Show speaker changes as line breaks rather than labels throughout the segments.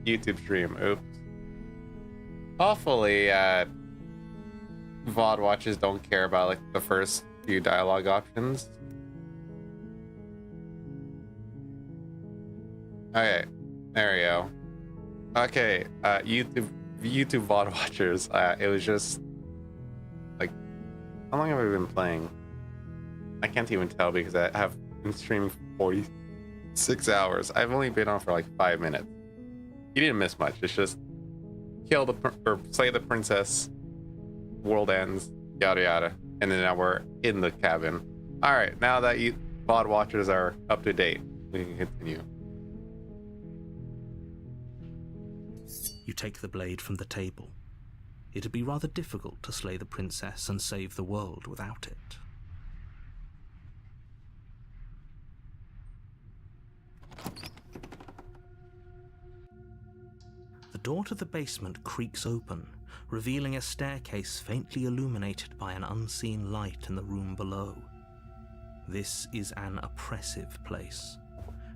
YouTube stream. Oops. Hopefully, VOD watchers don't care about like the first few dialogue options. Okay, there we go. Okay, YouTube VOD watchers. It was just like, how long have I been playing? I can't even tell because I have been streaming for 46 hours. I've only been on for like 5 minutes. You didn't miss much. It's just kill or slay the princess, world ends, yada yada, and then now we're in the cabin. All right, now that you VOD watchers are up to date, we can continue.
You take the blade from the table. It'd be rather difficult to slay the princess and save the world without it. The door to the basement creaks open, revealing a staircase faintly illuminated by an unseen light in the room below. This is an oppressive place.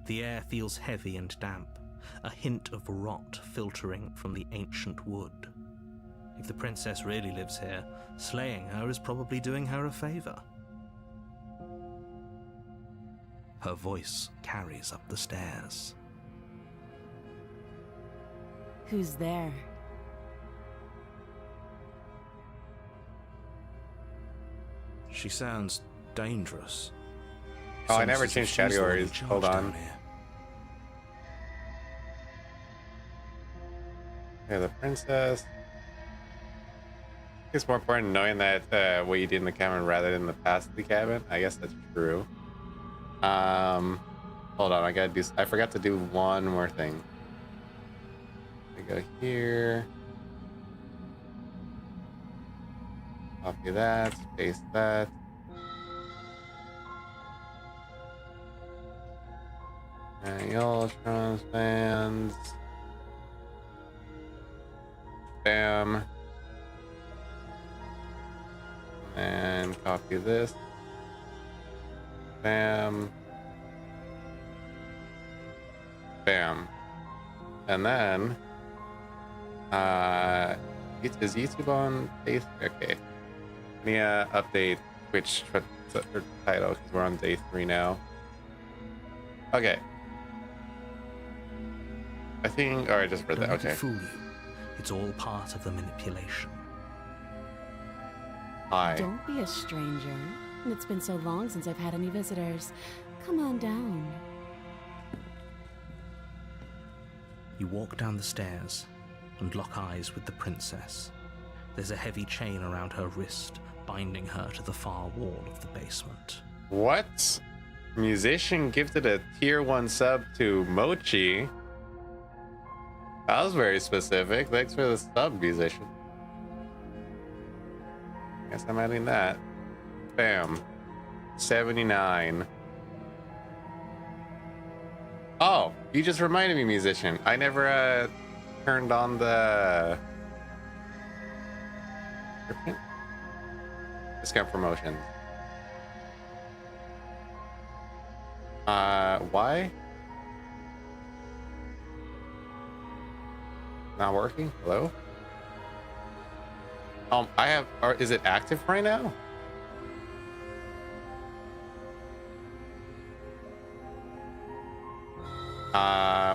The air feels heavy and damp, a hint of rot filtering from the ancient wood. If the princess really lives here, slaying her is probably doing her a favor. Her voice carries up the stairs.
Who's there?
She sounds dangerous.
Oh, I never changed categories. Hold on. Yeah, the princess. It's more important knowing that what you did in the cabin rather than the past of the cabin. I guess that's true. Hold on, I forgot to do one more thing. I go here. Copy that, paste that. And Yoltronz fans. Bam. And copy this. Bam. Bam. And then is YouTube on day 3? Okay. Let me update Twitch for title because we're on day 3 now. Okay. I think I just read that.
Don't let
Okay.
it fool you. It's all part of the manipulation.
Hi.
Don't be a stranger. It's been so long since I've had any visitors. Come on down.
You walk down the stairs and lock eyes with the princess. There's a heavy chain around her wrist, binding her to the far wall of the basement.
What? Musician gifted a tier 1 sub to Mochi. That was very specific. Thanks for the sub, musician. Guess I'm adding that. Bam. 79. Oh, you just reminded me, musician. I never turned on the discount promotions. Why? Not working? Hello? I have, or is it active right now?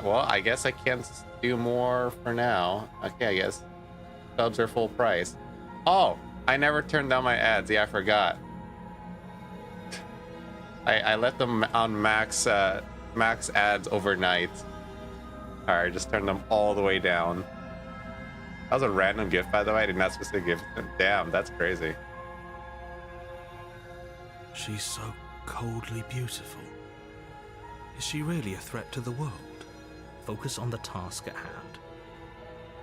Well, I guess I can't do more for now. Okay, I guess subs are full price. Oh, I never turned down my ads. Yeah, I forgot. I let them on max ads overnight. Alright, just turned them all the way down. That was a random gift, by the way. I did not specifically gift them. Damn, that's crazy.
She's so coldly beautiful. Is she really a threat to the world? Focus on the task at hand.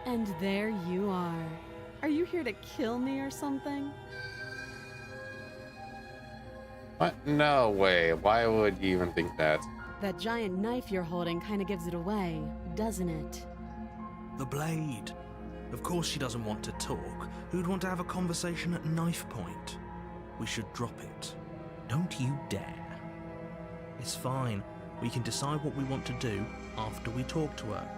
And there you are. Are you here to kill me or something?
What? No way. Why would you even think that?
That giant knife you're holding kind of gives it away, doesn't it?
The blade. Of course she doesn't want to talk. Who'd want to have a conversation at knife point? We should drop it. Don't you dare. It's fine. We can decide what we want to do after we talk to her.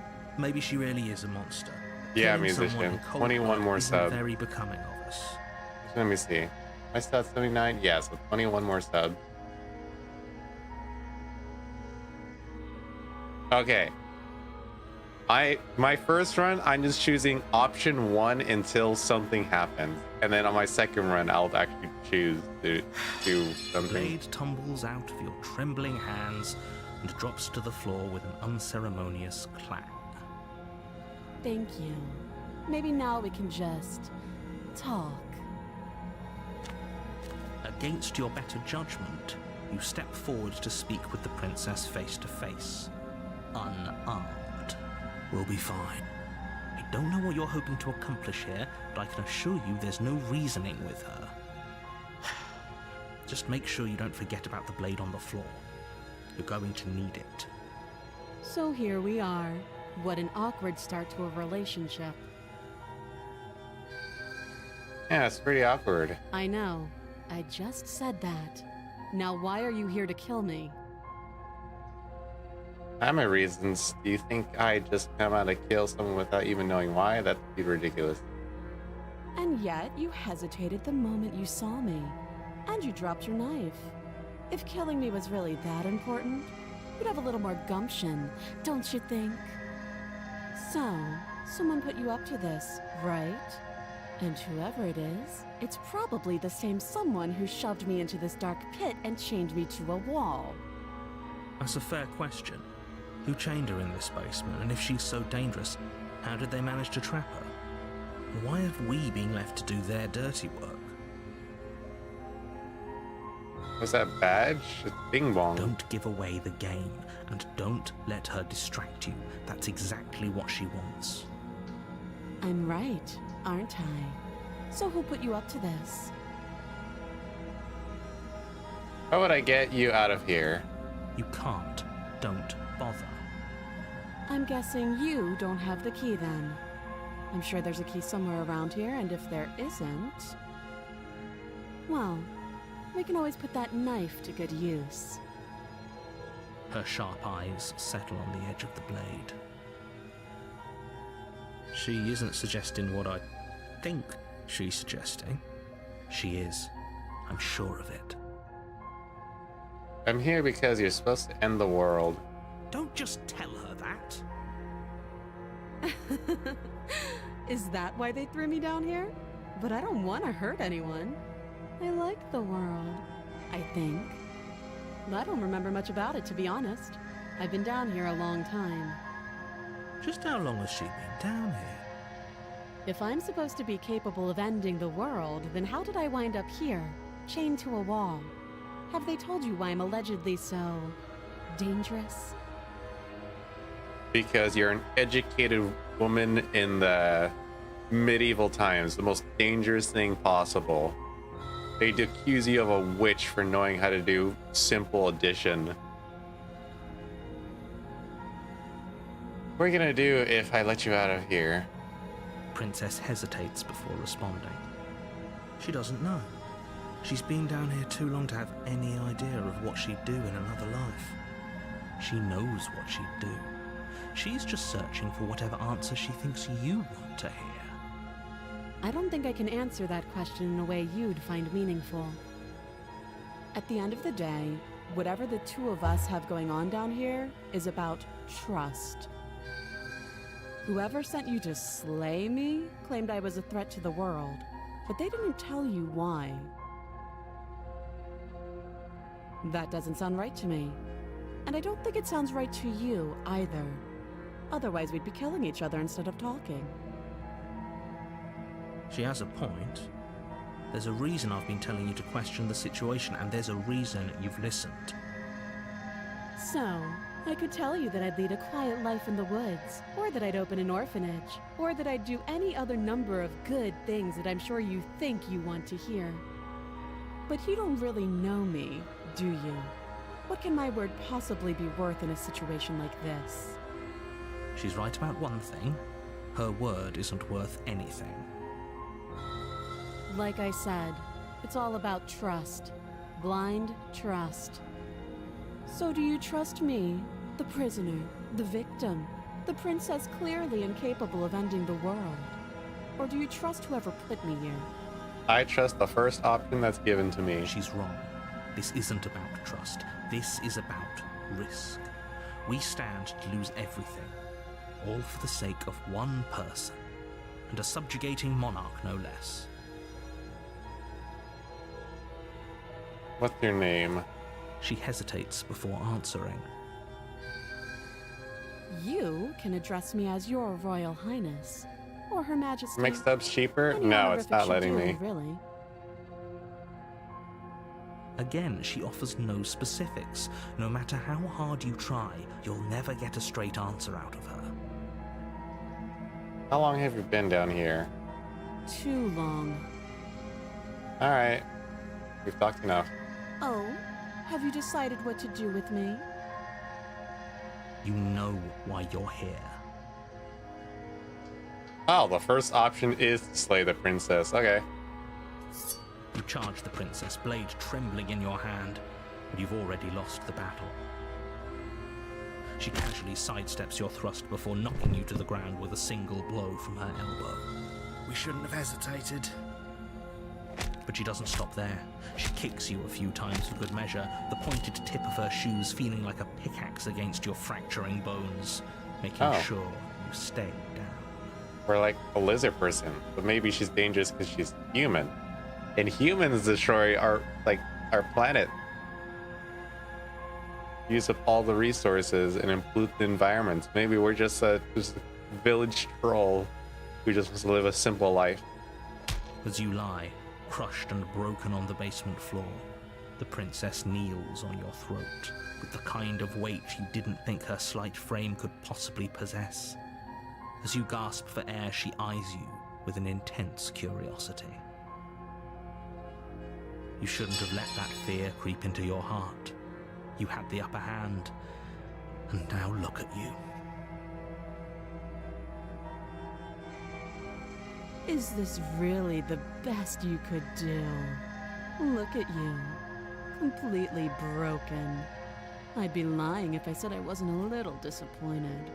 Maybe she really is a monster.
Yeah,
Killing someone in
musician.
cold
21
blood
more
isn't
subs.
very becoming of us.
Let me see. My stats 79? Yeah, so 21 more subs. Okay. My first run, I'm just choosing option 1 until something happens. And then on my second run, I'll actually choose to do something.
Blade tumbles out of your trembling hands and drops to the floor with an unceremonious clang.
Thank you. Maybe now we can just talk.
Against your better judgment, you step forward to speak with the princess face to face. Unarmed. We'll be fine. I don't know what you're hoping to accomplish here, but I can assure you there's no reasoning with her. Just make sure you don't forget about the blade on the floor. You're going to need it.
So here we are. What an awkward start to a relationship.
Yeah, it's pretty awkward.
I know. I just said that. Now why are you here to kill me?
I have my reasons. Do you think I just come out to kill someone without even knowing why? That'd be ridiculous.
And yet you hesitated the moment you saw me. And you dropped your knife. If killing me was really that important, you'd have a little more gumption, don't you think? So, someone put you up to this, right? And whoever it is, it's probably the same someone who shoved me into this dark pit and chained me to a wall.
That's a fair question. Who chained her in this basement, and if she's so dangerous, how did they manage to trap her? Why have we been left to do their dirty work?
What's that badge? It's Bing Bong.
Don't give away the game, and don't let her distract you. That's exactly what she wants.
I'm right, aren't I? So who put you up to this?
How would I get you out of here?
You can't. Don't bother.
I'm guessing you don't have the key then. I'm sure there's a key somewhere around here, and if there isn't... well, we can always put that knife to good use.
Her sharp eyes settle on the edge of the blade. She isn't suggesting what I think she's suggesting. She is. I'm sure of it.
I'm here because you're supposed to end the world.
Don't just tell her that.
Is that why they threw me down here? But I don't want to hurt anyone. I like the world, I think. I don't remember much about it, to be honest. I've been down here a long time.
Just how long has she been down here?
If I'm supposed to be capable of ending the world, then how did I wind up here, chained to a wall? Have they told you why I'm allegedly so... dangerous?
Because you're an educated woman in the medieval times, the most dangerous thing possible. They'd accuse you of a witch for knowing how to do simple addition. What are you gonna do if I let you out of here?
Princess hesitates before responding. She doesn't know. She's been down here too long to have any idea of what she'd do in another life. She knows what she'd do. She's just searching for whatever answer she thinks you want to hear.
I don't think I can answer that question in a way you'd find meaningful. At the end of the day, whatever the two of us have going on down here is about trust. Whoever sent you to slay me claimed I was a threat to the world, but they didn't tell you why. That doesn't sound right to me. And I don't think it sounds right to you either. Otherwise, we'd be killing each other instead of talking.
She has a point. There's a reason I've been telling you to question the situation, and there's a reason you've listened.
So, I could tell you that I'd lead a quiet life in the woods, or that I'd open an orphanage, or that I'd do any other number of good things that I'm sure you think you want to hear. But you don't really know me, do you? What can my word possibly be worth in a situation like this?
She's right about one thing. Her word isn't worth anything.
Like I said, it's all about trust. Blind trust. So do you trust me, the prisoner, the victim, The princess clearly incapable of ending the world. Or do you trust whoever put me here?
I trust the first option that's given to me.
She's wrong. This isn't about trust. This is about risk. We stand to lose everything, all for the sake of one person, and a subjugating monarch no less.
What's your name?
She hesitates before answering.
You can address me as your Royal Highness, or Her Majesty.
Mixed up's cheaper?
Any
No, it's
honorifics
not
you
letting
do,
me.
Really.
Again, she offers no specifics. No matter how hard you try, you'll never get a straight answer out of her.
How long have you been down here?
Too long.
Alright. We've talked enough.
Oh, have you decided what to do with me?
You know why you're here.
Oh, the first option is to slay the princess. Okay.
You charge the princess, blade trembling in your hand, but you've already lost the battle. She casually sidesteps your thrust before knocking you to the ground with a single blow from her elbow.
We shouldn't have hesitated.
But she doesn't stop there. She kicks you a few times for good measure, the pointed tip of her shoes feeling like a pickaxe against your fracturing bones, making sure you stay down.
We're like a lizard person, but maybe she's dangerous because she's human. And humans destroy our planet. Use up all the resources and pollute the environment. Maybe we're just a village troll who just wants to live a simple life.
As you lie, crushed and broken on the basement floor, the princess kneels on your throat with the kind of weight you didn't think her slight frame could possibly possess. As you gasp for air, she eyes you with an intense curiosity. You shouldn't have let that fear creep into your heart. You had the upper hand, and now look at you.
Is this really the best you could do? Look at you. Completely broken. I'd be lying if I said I wasn't a little disappointed.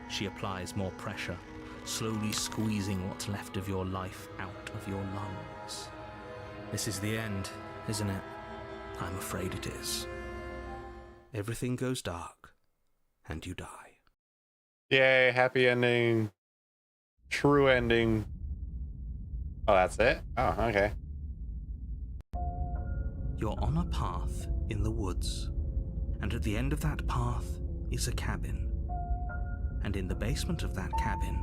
She applies more pressure, slowly squeezing what's left of your life out of your lungs. This is the end, isn't it? I'm afraid it is. Everything goes dark, and you die.
Yay, happy ending. True ending. Oh, that's it? Oh, okay.
You're on a path in the woods, and at the end of that path is a cabin. And in the basement of that cabin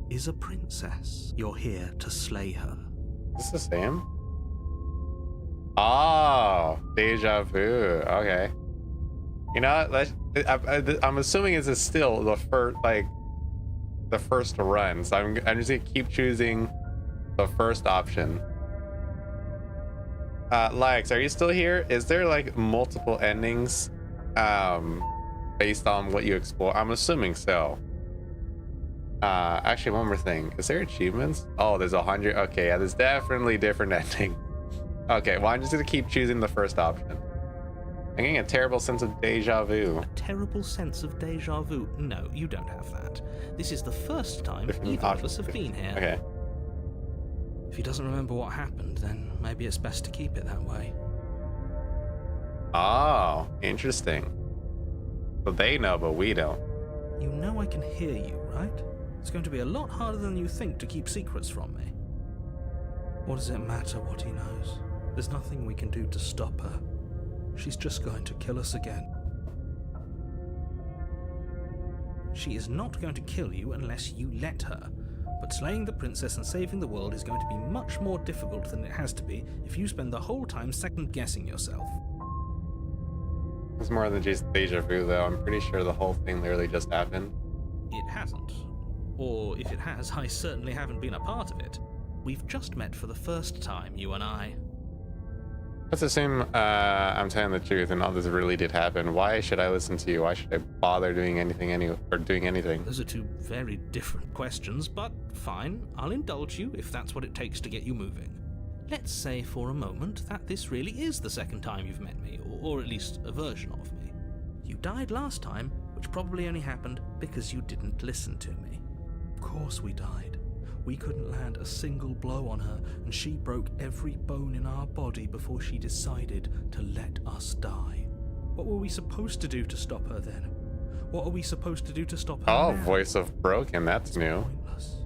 is a princess. You're here to slay her.
Is this the same? Oh, deja vu. Okay. You know what? I'm assuming this is still the first run, so I'm just gonna keep choosing the first option. Lex, are you still here? Is there like multiple endings based on what you explore? I'm assuming so. Actually, one more thing. Is there achievements? Oh, there's 100. Okay, yeah, there's definitely different endings. Okay, well, I'm just gonna keep choosing the first option. I'm getting a terrible sense of deja vu.
A terrible sense of deja vu? No, you don't have that. This is the first time either of us have been here.
Okay.
If he doesn't remember what happened, then maybe it's best to keep it that way.
Oh, interesting. So they know, but we don't.
You know I can hear you, right? It's going to be a lot harder than you think to keep secrets from me. What does it matter what he knows? There's nothing we can do to stop her. She's just going to kill us again. She is not going to kill you unless you let her. But slaying the princess and saving the world is going to be much more difficult than it has to be if you spend the whole time second-guessing yourself.
It's more than just deja vu, though. I'm pretty sure the whole thing literally just happened.
It hasn't. Or if it has, I certainly haven't been a part of it. We've just met for the first time, you and I.
Let's assume I'm telling the truth and all this really did happen. Why should I listen to you? Why should I bother doing anything?
Those are two very different questions, but fine. I'll indulge you if that's what it takes to get you moving. Let's say for a moment that this really is the second time you've met me, or at least a version of me. You died last time, which probably only happened Because you didn't listen to me. Of course we died. We couldn't land a single blow on her, and she broke every bone in our body before she decided to let us die. What were we supposed to do to stop her then? What are we supposed to do to stop her
Oh,
now?
voice of broken, that's new.
Pointless.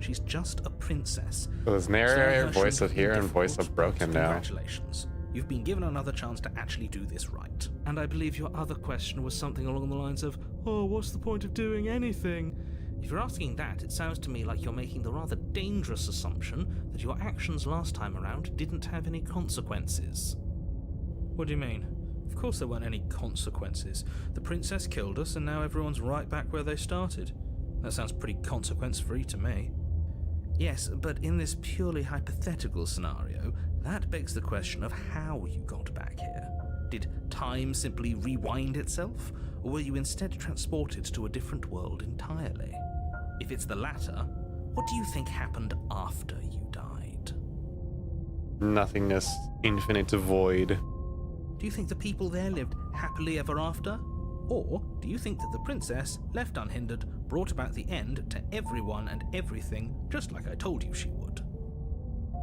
She's just a princess.
It was
Slaying
narrator,
her
voice
shouldn't
of
have been
here, and
difficult,
voice of
but
broken now.
Congratulations. You've been given another chance to actually do this right. And I believe your other question was something along the lines of, oh, what's the point of doing anything? If you're asking that, it sounds to me like you're making the rather dangerous assumption that your actions last time around didn't have any consequences. What do you mean? Of course there weren't any consequences. The princess killed us, and now everyone's right back where they started. That sounds pretty consequence-free to me. Yes, but in this purely hypothetical scenario, that begs the question of how you got back here. Did time simply rewind itself, or were you instead transported to a different world entirely? If it's the latter, what do you think happened after you died?
Nothingness, infinite void.
Do you think the people there lived happily ever after? Or do you think that the princess, left unhindered, brought about the end to everyone and everything, just like I told you she would?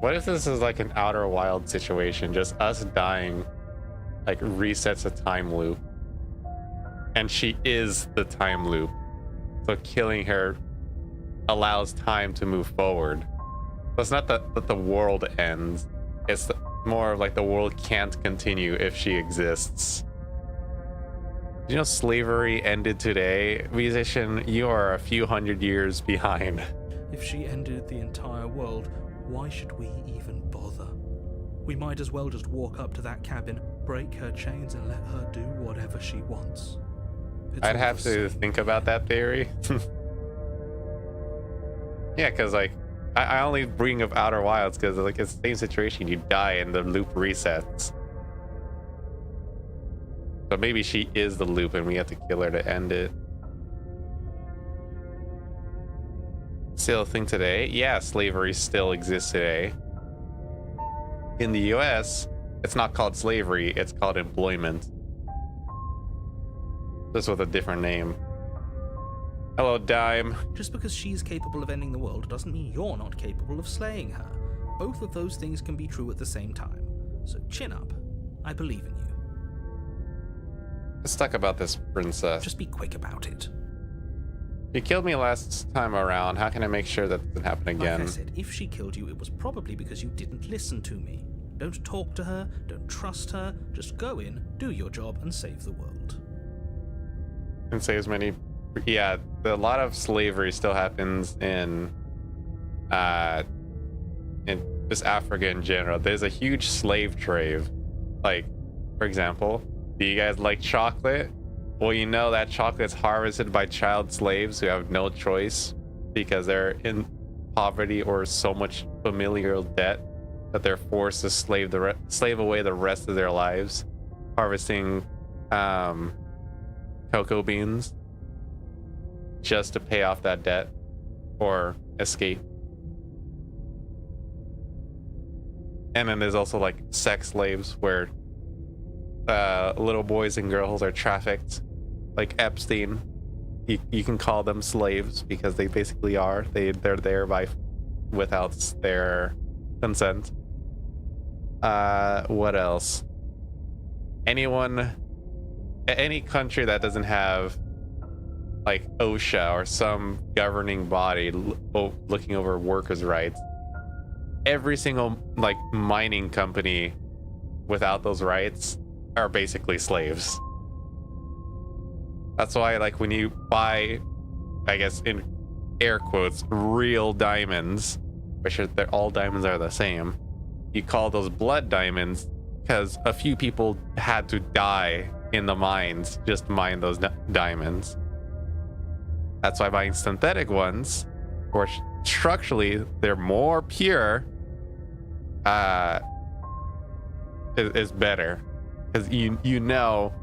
What if this is like an Outer Wild situation? Just us dying, like, resets a time loop. And she is the time loop. So killing her allows time to move forward. So it's not that the world ends. It's more of like the world can't continue if she exists. You know, slavery ended today. Musician, you are a few hundred years behind.
If she ended the entire world, why should we even bother? We might as well just walk up to that cabin, break her chains, and let her do whatever she wants. It's
I'd
all
have
the
to
same.
think about that theory. Yeah, because like I only bring up Outer Wilds because like it's the same situation. You die and the loop resets. So maybe she is the loop and we have to kill her to end it. Still a thing today? Yeah, slavery still exists today. In the US, it's not called slavery, it's called employment. Just with a different name. Hello, Dime.
Just because she's capable of ending the world doesn't mean you're not capable of slaying her. Both of those things can be true at the same time. So chin up. I believe in you.
Let's talk about this princess.
Just be quick about it.
You killed me last time around. How can I make sure that doesn't happen again?
Like I said, if she killed you, it was probably because you didn't listen to me. Don't talk to her, don't trust her, just go in, do your job, and save the world.
And say as many. Yeah, a lot of slavery still happens in just Africa in general. There's a huge slave trade. Like, for example, do you guys like chocolate? Well, you know that chocolate's harvested by child slaves who have no choice because they're in poverty or so much familial debt that they're forced to slave away the rest of their lives, harvesting cocoa beans just to pay off that debt or escape. And then there's also like sex slaves where little boys and girls are trafficked, like Epstein. You can call them slaves because they basically are. They're there without their consent. What else? Any country that doesn't have like OSHA or some governing body looking over workers' rights, every single like mining company without those rights are basically slaves. That's why, like, when you buy, I guess in air quotes, real diamonds, which all diamonds are the same, you call those blood diamonds because a few people had to die in the mines just to mine those diamonds. That's why buying synthetic ones, or structurally they're more pure, is better, because you know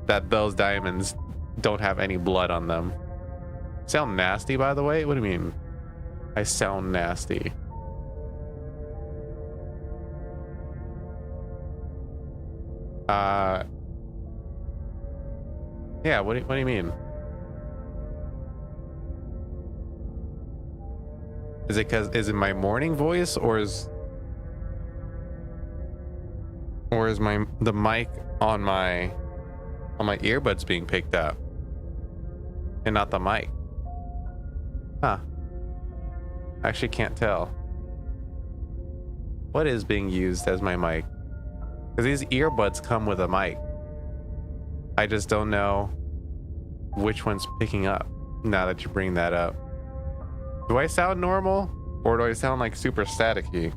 that those diamonds don't have any blood on them. Sound nasty, by the way? What do you mean? I sound nasty. Yeah, what do you mean? Is it my morning voice or is the mic on my earbuds being picked up and not the mic? Huh. I actually can't tell. What is being used as my mic? Because these earbuds come with a mic. I just don't know which one's picking up now that you bring that up. Do I sound normal or do I sound like super staticky?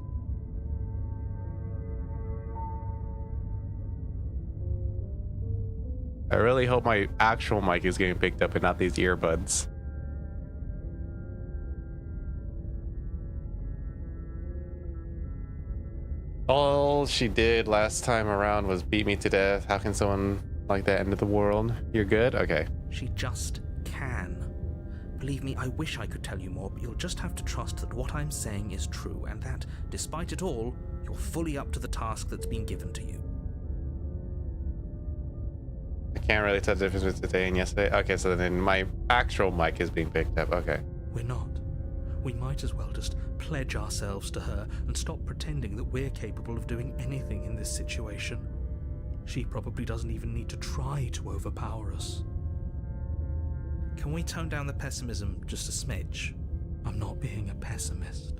I really hope my actual mic is getting picked up and not these earbuds. All she did last time around was beat me to death. How can someone like that end of the world? You're good? Okay.
She just can. Believe me, I wish I could tell you more, but you'll just have to trust that what I'm saying is true, and that, despite it all, you're fully up to the task that's been given to you.
I can't really tell the difference between today and yesterday. Okay, so then my actual mic is being picked up. Okay.
We're not. We might as well just pledge ourselves to her and stop pretending that we're capable of doing anything in this situation. She probably doesn't even need to try to overpower us. Can we tone down the pessimism just a smidge? I'm not being a pessimist.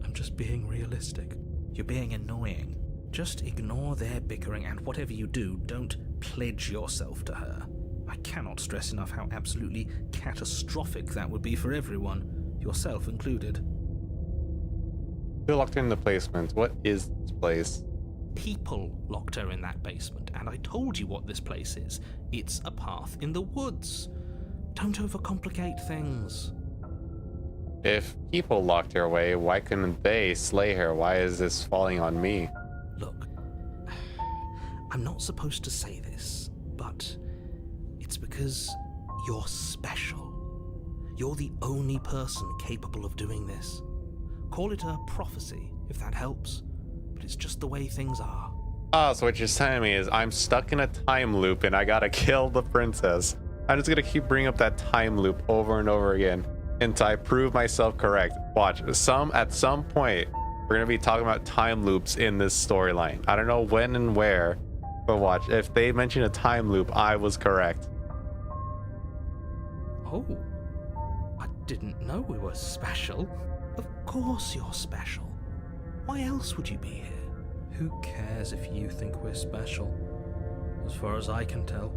I'm just being realistic. You're being annoying. Just ignore their bickering, and whatever you do, don't pledge yourself to her. I cannot stress enough how absolutely catastrophic that would be for everyone, yourself included.
Who locked her in the basement? What is this place?
People locked her in that basement, and I told you what this place is. It's a path in the woods. Don't overcomplicate things.
If people locked her away, why couldn't they slay her? Why is this falling on me?
Look, I'm not supposed to say this, but it's because you're special. You're the only person capable of doing this. Call it a prophecy, if that helps, but it's just the way things are.
Oh, so what you're telling me is I'm stuck in a time loop and I gotta kill the princess. I'm just gonna keep bringing up that time loop over and over again until I prove myself correct. Watch, at some point, we're gonna be talking about time loops in this storyline. I don't know when and where, but watch, if they mention a time loop, I was correct.
Oh, I didn't know we were special. Of course you're special. Why else would you be here? Who cares if you think we're special? As far as I can tell,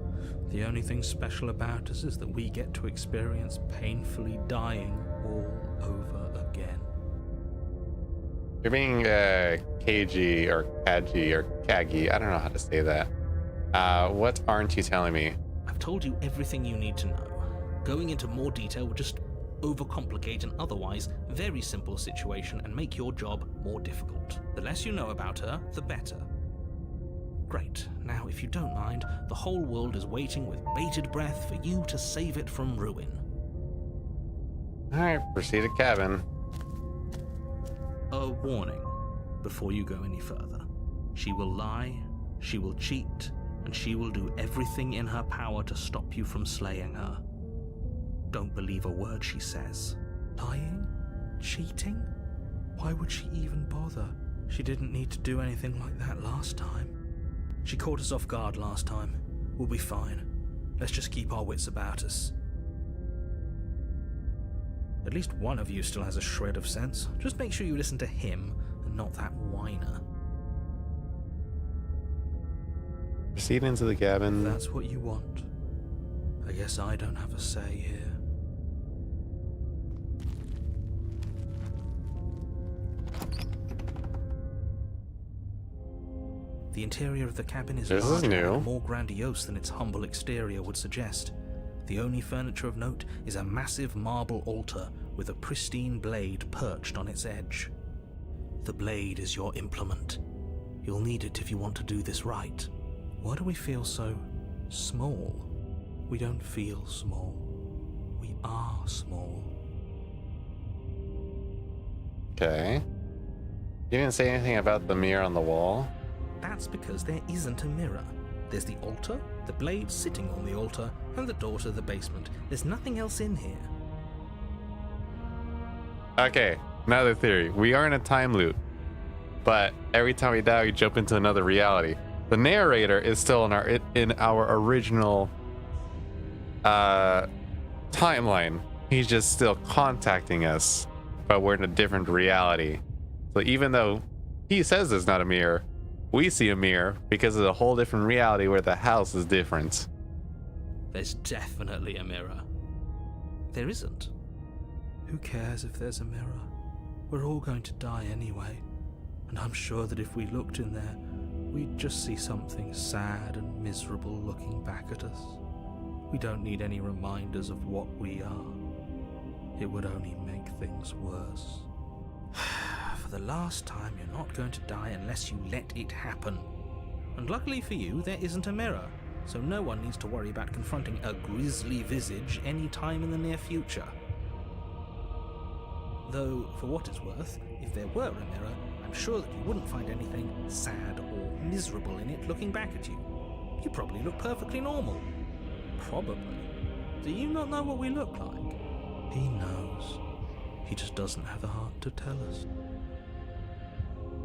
the only thing special about us is that we get to experience painfully dying all over again.
You're being cagey or cadgy or caggy. I don't know how to say that. What aren't you telling me?
I've told you everything you need to know. Going into more detail would just overcomplicate an otherwise very simple situation and make your job more difficult. The less you know about her, the better. Great. Now, if you don't mind, the whole world is waiting with bated breath for you to save it from ruin.
Alright, proceed to cabin.
A warning before you go any further. She will lie, she will cheat, and she will do everything in her power to stop you from slaying her. Don't believe a word she says. Lying? Cheating? Why would she even bother? She didn't need to do anything like that last time. She caught us off guard last time. We'll be fine. Let's just keep our wits about us. At least one of you still has a shred of sense. Just make sure you listen to him and not that whiner.
Proceed into the cabin.
If that's what you want. I guess I don't have a say here. The interior of the cabin is larger and more grandiose than its humble exterior would suggest. The only furniture of note is a massive marble altar with a pristine blade perched on its edge. The blade is your implement. You'll need it if you want to do this right. Why do we feel so small? We don't feel small. We are small.
Okay. You didn't say anything about the mirror on the wall.
That's because there isn't a mirror. There's the altar, the blade sitting on the altar, And the door to the basement. There's nothing else in here.
Okay, another theory. We are in a time loop, but every time we die, we jump into another reality. The narrator is still in our original timeline. He's just still contacting us, but we're in a different reality. So even though he says there's not a mirror, we see a mirror because of a whole different reality where the house is different.
There's definitely a mirror. There isn't. Who cares if there's a mirror? We're all going to die anyway. And I'm sure that if we looked in there, we'd just see something sad and miserable looking back at us. We don't need any reminders of what we are. It would only make things worse. For the last time, you're not going to die unless you let it happen. And luckily for you, there isn't a mirror, so no one needs to worry about confronting a grisly visage any time in the near future. Though, for what it's worth, if there were a mirror, I'm sure that you wouldn't find anything sad or miserable in it looking back at you. You probably look perfectly normal. Probably. Do you not know what we look like? He knows. He just doesn't have the heart to tell us.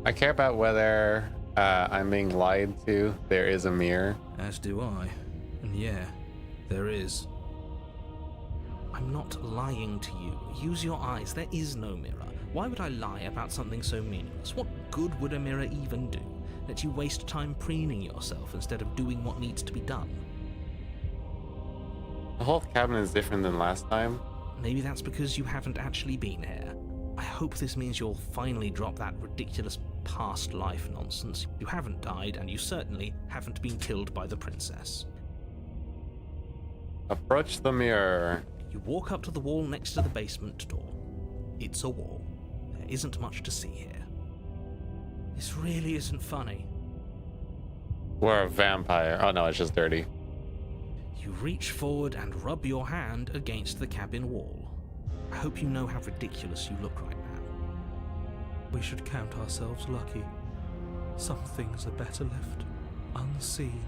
I care about whether I'm being lied to. There is a mirror.
As do I. And yeah, there is. I'm not lying to you. Use your eyes. There is no mirror. Why would I lie about something so meaningless? What good would a mirror even do? Let you waste time preening yourself instead of doing what needs to be done.
The whole cabin is different than last time.
Maybe that's because you haven't actually been here. I hope this means you'll finally drop that ridiculous past life nonsense. You haven't died, and you certainly haven't been killed by the princess.
Approach the mirror.
You walk up to the wall next to the basement door. It's a wall. There isn't much to see here. This really isn't funny.
We're a vampire. Oh no, it's just dirty.
You reach forward and rub your hand against the cabin wall. I hope you know how ridiculous you look right now. We should count ourselves lucky. Some things are better left unseen.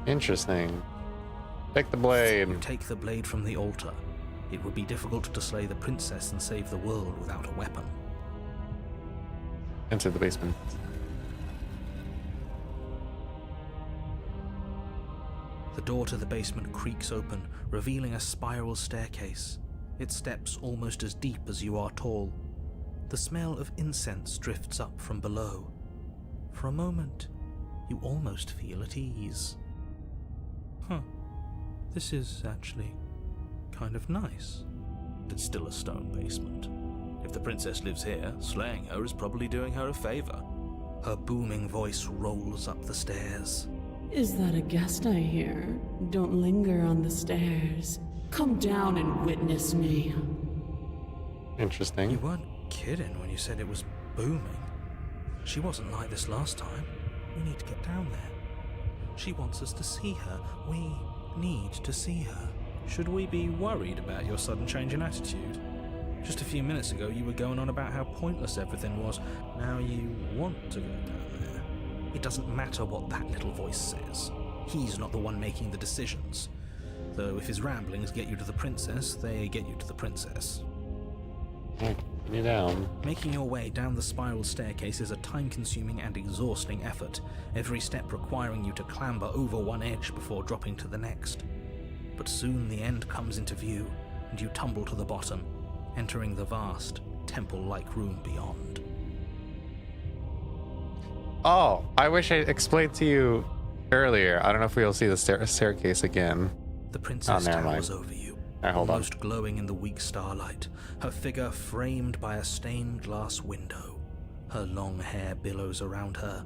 Interesting. Take the blade.
You take the blade from the altar. It would be difficult to slay the princess and save the world without a weapon.
Enter the basement.
The door to the basement creaks open, revealing a spiral staircase. Its steps almost as deep as you are tall. The smell of incense drifts up from below. For a moment, you almost feel at ease. This is actually kind of nice. It's still a stone basement. If the princess lives here, slaying her is probably doing her a favor. Her booming voice rolls up the stairs.
Is that a guest I hear? Don't linger on the stairs. Come down and witness me.
Interesting.
You weren't kidding when you said it was booming. She wasn't like this last time. We need to get down there. She wants us to see her. We need to see her. Should we be worried about your sudden change in attitude? Just a few minutes ago you were going on about how pointless everything was. Now you want to go down there. It doesn't matter what that little voice says. He's not the one making the decisions. Though if his ramblings get you to the princess, they get you to the princess.
Put you down.
Making your way down the spiral staircase is a time-consuming and exhausting effort, every step requiring you to clamber over one edge before dropping to the next. But soon the end comes into view, and you tumble to the bottom, entering the vast, temple-like room beyond.
Oh, I wish I explained to you earlier. I don't know if we'll see the staircase again.
The princess
never
towers
mind.
over you,
Hold on.
almost glowing in the weak starlight, her figure framed by a stained glass window. Her long hair billows around her,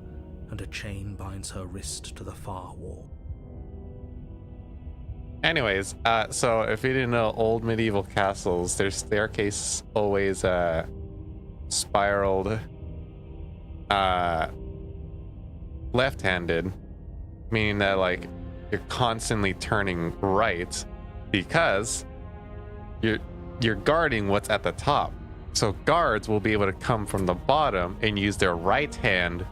and a chain binds her wrist to the far wall.
Anyways, so if you didn't know old medieval castles, their staircase always spiraled left-handed, meaning that like you're constantly turning right because you're guarding what's at the top. So guards will be able to come from the bottom and use their right hand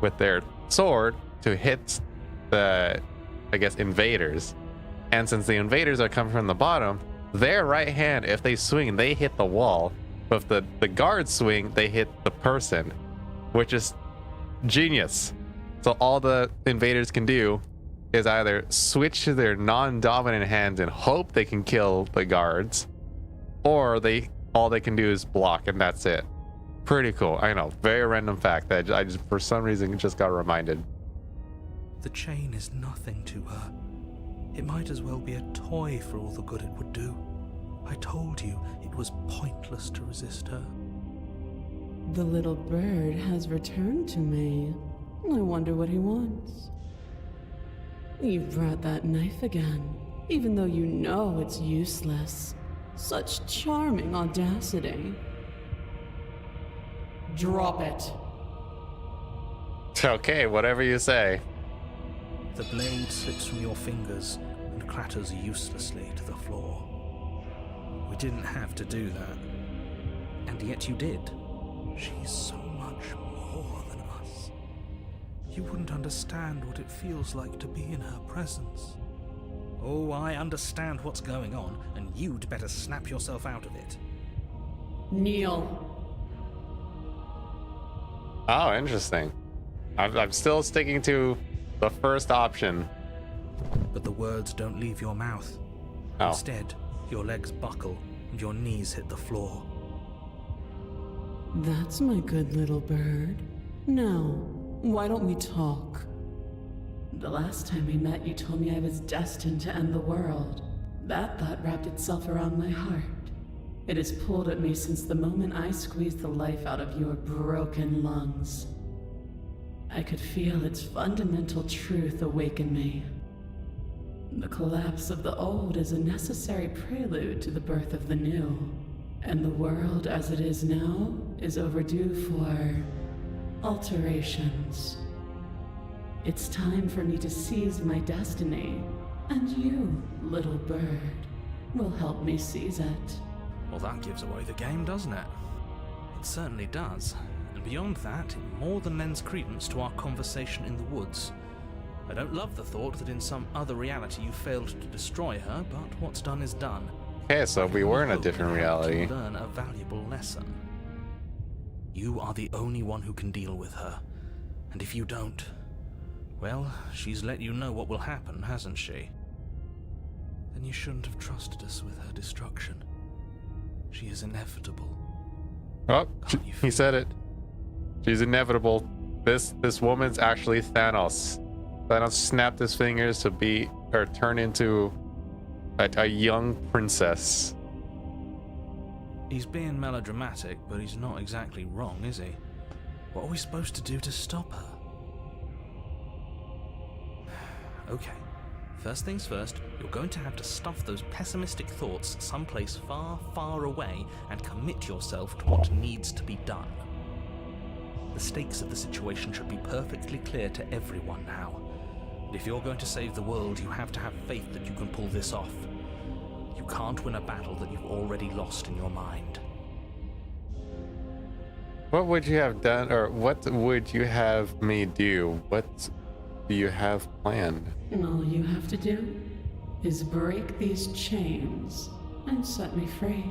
with their sword to hit the I guess, invaders. And since the invaders are coming from the bottom, their right hand, if they swing, they hit the wall. But if the guards swing, they hit the person, which is genius. So all the invaders can do is either switch to their non-dominant hands and hope they can kill the guards, or all they can do is block, and that's it. Pretty cool. I know, very random fact that I just for some reason just got reminded.
The chain is nothing to her. It might as well be a toy for all the good it would do. I told you it was pointless to resist her.
The little bird has returned to me. I wonder what he wants. You've brought that knife again, even though you know it's useless. Such charming audacity. Drop it.
Okay, whatever you say.
The blade slips from your fingers and clatters uselessly to the floor. We didn't have to do that. And yet you did. She's so much more than us. You wouldn't understand what it feels like to be in her presence. Oh, I understand what's going on, and you'd better snap yourself out of it.
Kneel.
Oh, interesting. I'm still sticking to the first option.
But the words don't leave your mouth.
Oh.
Instead, your legs buckle and your knees hit the floor.
That's my good little bird. Now, why don't we talk? The last time we met, you told me I was destined to end the world. That thought wrapped itself around my heart. It has pulled at me since the moment I squeezed the life out of your broken lungs. I could feel its fundamental truth awaken me. The collapse of the old is a necessary prelude to the birth of the new. And the world as it is now is overdue for alterations. It's time for me to seize my destiny, and you, little bird, will help me seize it.
Well, that gives away the game, doesn't it? It certainly does. And beyond that, it more than lends credence to our conversation in the woods. I don't love the thought that in some other reality you failed to destroy her, but what's done is done.
Okay, so we were in a different reality.
To learn a valuable lesson. You are the only one who can deal with her. And if you don't, well, she's let you know what will happen, hasn't she? Then you shouldn't have trusted us with her destruction. She is inevitable.
Oh, he said it. She's inevitable. This woman's actually Thanos. Thanos snapped his fingers to turn into a young princess.
He's being melodramatic, but he's not exactly wrong, is he? What are we supposed to do to stop her? Okay, first things first, you're going to have to stuff those pessimistic thoughts someplace far, far away and commit yourself to what needs to be done. The stakes of the situation should be perfectly clear to everyone now. And if you're going to save the world, you have to have faith that you can pull this off. You can't win a battle that you've already lost in your mind.
What would you have done, or what would you have me do? What do you have planned?
All you have to do is break these chains and set me free.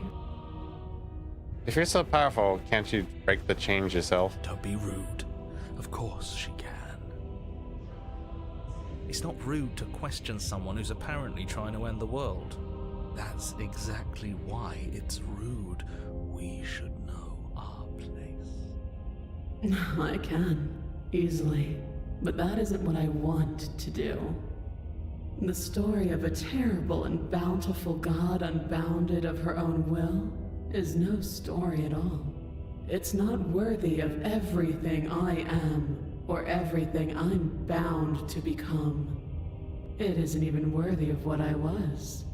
If you're so powerful, can't you break the chains yourself?
Don't be rude. Of course she can. It's not rude to question someone who's apparently trying to end the world. That's exactly why it's rude. We should know our place.
I can, easily. But that isn't what I want to do. The story of a terrible and bountiful god unbounded of her own will is no story at all. It's not worthy of everything I am, or everything I'm bound to become. It isn't even worthy of what I was.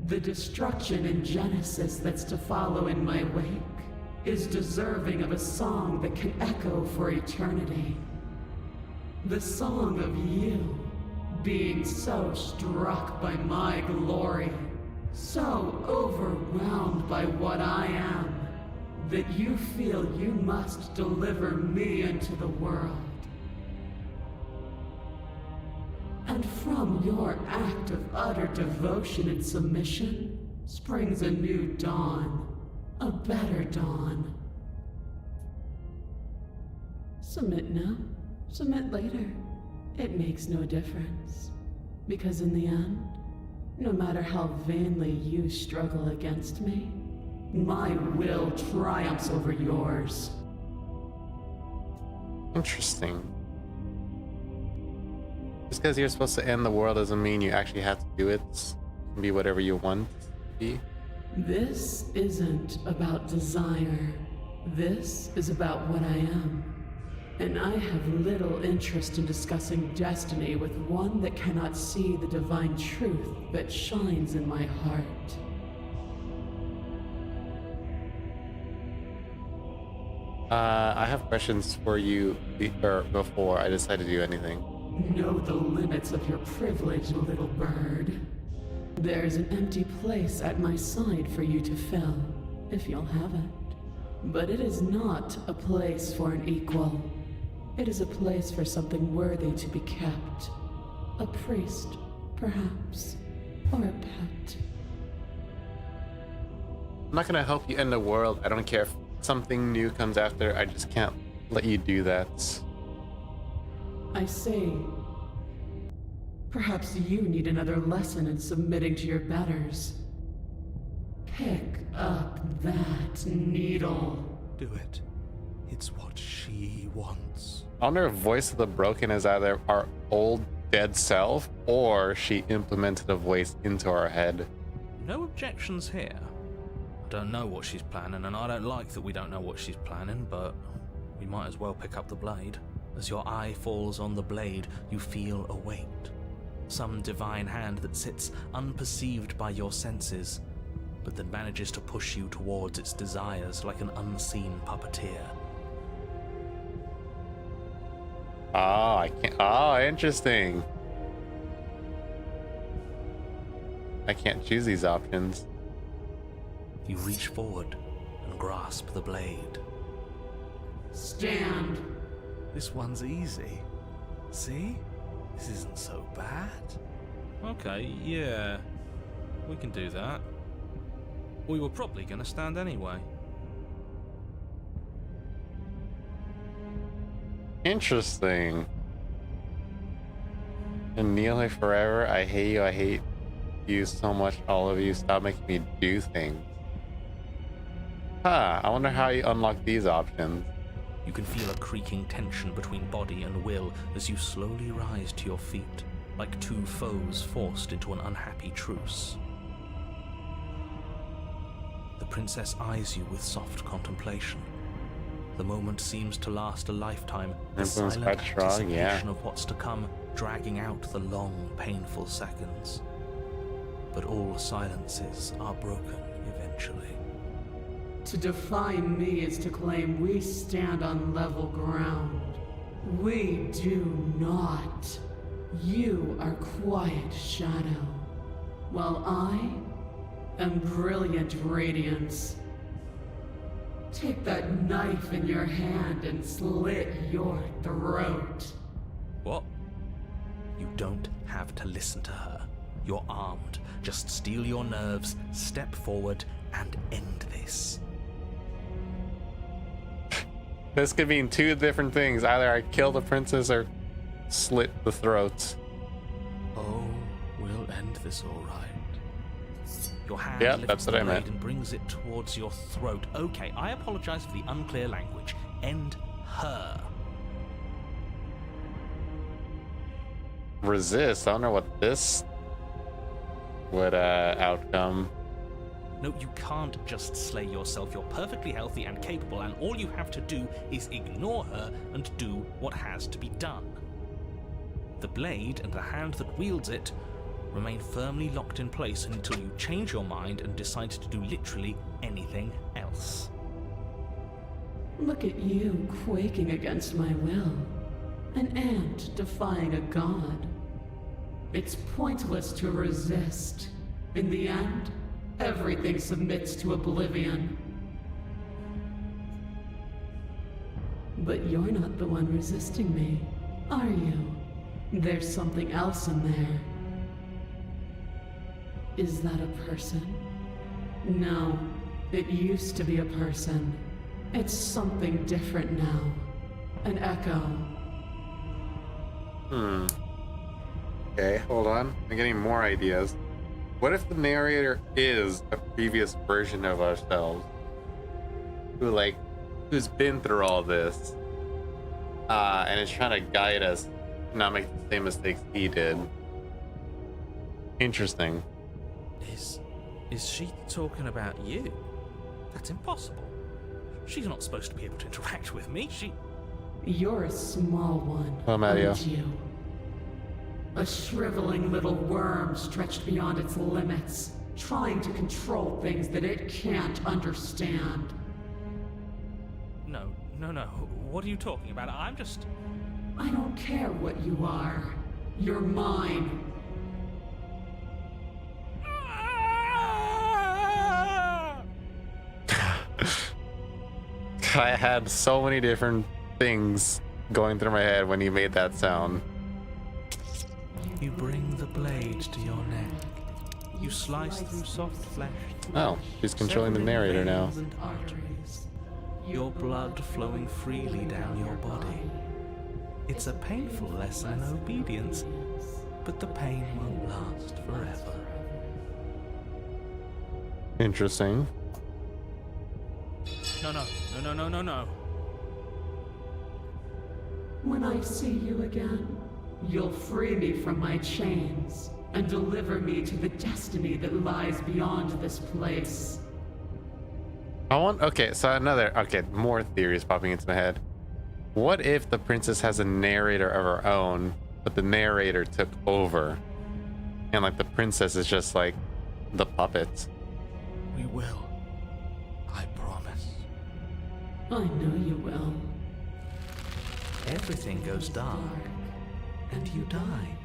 The destruction in Genesis that's to follow in my wake is deserving of a song that can echo for eternity. The song of you, being so struck by my glory, so overwhelmed by what I am, that you feel you must deliver me into the world. And And from your act of utter devotion and submission springs a new dawn. A better dawn. Submit now, submit later. It makes no difference. Because in the end, no matter how vainly you struggle against me, my will triumphs over yours.
Interesting. Just because you're supposed to end the world doesn't mean you actually have to do it. It can be whatever you want it to be.
This isn't about desire. This is about what I am. And I have little interest in discussing destiny with one that cannot see the divine truth that shines in my heart.
I have questions for you before I decide to do anything.
Know the limits of your privilege, little bird. There's an empty place at my side for you to fill, if you'll have it. But it is not a place for an equal. It is a place for something worthy to be kept. A priest, perhaps, or a pet.
I'm not gonna help you end the world. I don't care if something new comes after. I just can't let you do that.
I see. Perhaps you need another lesson in submitting to your betters. Pick up that needle.
Do it. It's what she wants.
I wonder if Voice of the Broken is either our old dead self or she implemented a voice into our head.
No objections here. I don't know what she's planning, and I don't like that we don't know what she's planning, but we might as well pick up the blade. As your eye falls on the blade, you feel a weight. Some divine hand that sits unperceived by your senses, but that manages to push you towards its desires like an unseen puppeteer.
Oh, I can't. Oh, interesting. I can't choose these options.
You reach forward and grasp the blade.
Stand.
This one's easy. See? This isn't so bad. Okay, yeah. We can do that. We were probably gonna stand anyway.
Interesting. And Neil forever. I hate you. I hate you so much. All of you. Stop making me do things. Huh. I wonder how you unlock these options.
You can feel a creaking tension between body and will as you slowly rise to your feet, like two foes forced into an unhappy truce. The princess eyes you with soft contemplation. The moment seems to last a lifetime, the
Influence
silent
quite strong,
anticipation
yeah.
of what's to come, dragging out the long, painful seconds. But all silences are broken eventually.
To define me is to claim we stand on level ground. We do not. You are quiet shadow, while I am brilliant radiance. Take that knife in your hand and slit your throat.
What? You don't have to listen to her. You're armed. Just steel your nerves, step forward, and end this.
This could mean two different things. Either I kill the princess or slit the throats.
Oh, we'll end this all right. Your hand
Yeah,
lifts
that's
the
what I
blade
meant.
and brings it towards your throat. Okay, I apologize for the unclear language. End her.
Resist. I wonder what this would outcome.
No, you can't just slay yourself. You're perfectly healthy and capable, and all you have to do is ignore her and do what has to be done. The blade and the hand that wields it remain firmly locked in place until you change your mind and decide to do literally anything else.
Look at you quaking against my will. An ant defying a god. It's pointless to resist. In the end, everything submits to oblivion. But you're not the one resisting me, are you? There's something else in there. Is that a person? No, it used to be a person. It's something different now. An echo.
Okay, hold on. I'm getting more ideas. What if the narrator is a previous version of ourselves? Who's been through all this, and is trying to guide us, not make the same mistakes he did. Interesting.
Is she talking about you? That's impossible. She's not supposed to be able to interact with me.
You're a small one,
Oh, Mario.
aren't you? A shriveling little worm stretched beyond its limits, trying to control things that it can't understand.
No. What are you talking about? I'm just...
I don't care what you are. You're mine.
I had so many different things going through my head when you made that sound.
You bring the blade to your neck. You slice through soft flesh.
Oh, she's controlling the narrator now.
Veins and arteries. Your blood flowing freely down your body. It's a painful lesson in obedience, but the pain won't last forever.
Interesting.
No.
When I see you again, you'll free me from my chains and deliver me to the destiny that lies beyond this place.
More theories popping into my head. What if the princess has a narrator of her own, but the narrator took over? And the princess is just the puppet.
We will. I promise.
I know you will.
Everything goes dark, and you die.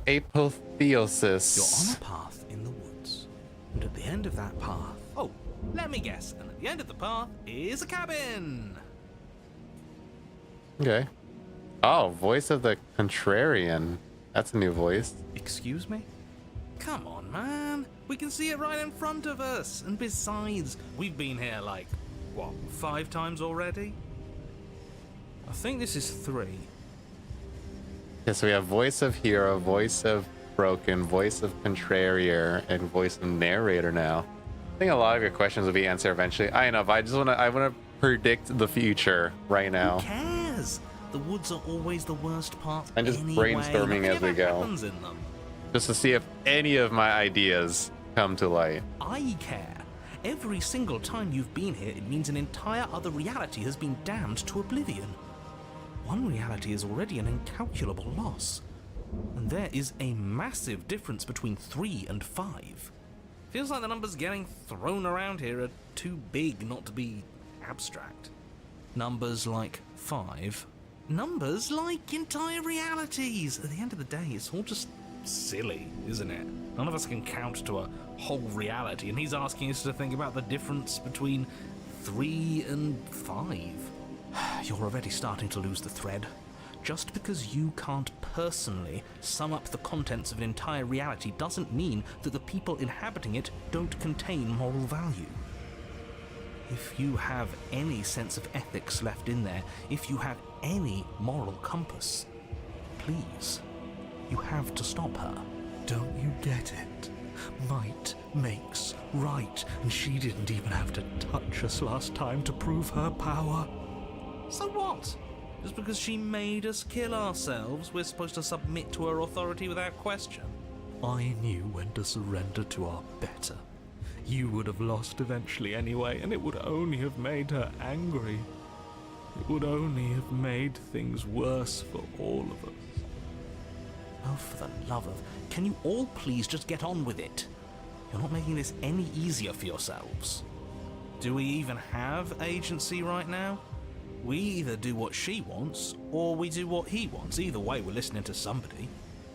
Apotheosis.
You're on a path in the woods, and at the end of that path... Oh, let me guess. And at the end of the path is a cabin.
Okay. Oh, voice of the contrarian. That's a new voice.
Excuse me? Come on, man. We can see it right in front of us. And besides, we've been here 5 times already? I think this is 3.
Okay, so we have voice of hero, voice of broken, voice of contrarier, and voice of narrator now. I think a lot of your questions will be answered eventually. I know, but I want to predict the future right now.
Who cares? The woods are always the worst part.
I'm just
anyway.
brainstorming as we
Nothing ever
go.
happens in them.
Just to see if any of my ideas come to light.
I care. Every single time you've been here, it means an entire other reality has been damned to oblivion. One reality is already an incalculable loss. And there is a massive difference between 3 and 5. Feels like the numbers getting thrown around here are too big not to be abstract. Numbers like 5. Numbers like entire realities. At the end of the day, it's all just silly, isn't it? None of us can count to a whole reality, and he's asking us to think about the difference between 3 and 5. You're already starting to lose the thread. Just because you can't personally sum up the contents of an entire reality doesn't mean that the people inhabiting it don't contain moral value. If you have any sense of ethics left in there, if you have any moral compass, please, you have to stop her. Don't you get it? Might makes right, and she didn't even have to touch us last time to prove her power. So what? Just because she made us kill ourselves, we're supposed to submit to her authority without question? I knew when to surrender to our better. You would have lost eventually anyway, and it would only have made her angry. It would only have made things worse for all of us. Oh, for the love of... Can you all please just get on with it? You're not making this any easier for yourselves. Do we even have agency right now? We either do what she wants, or we do what he wants. Either way, we're listening to somebody.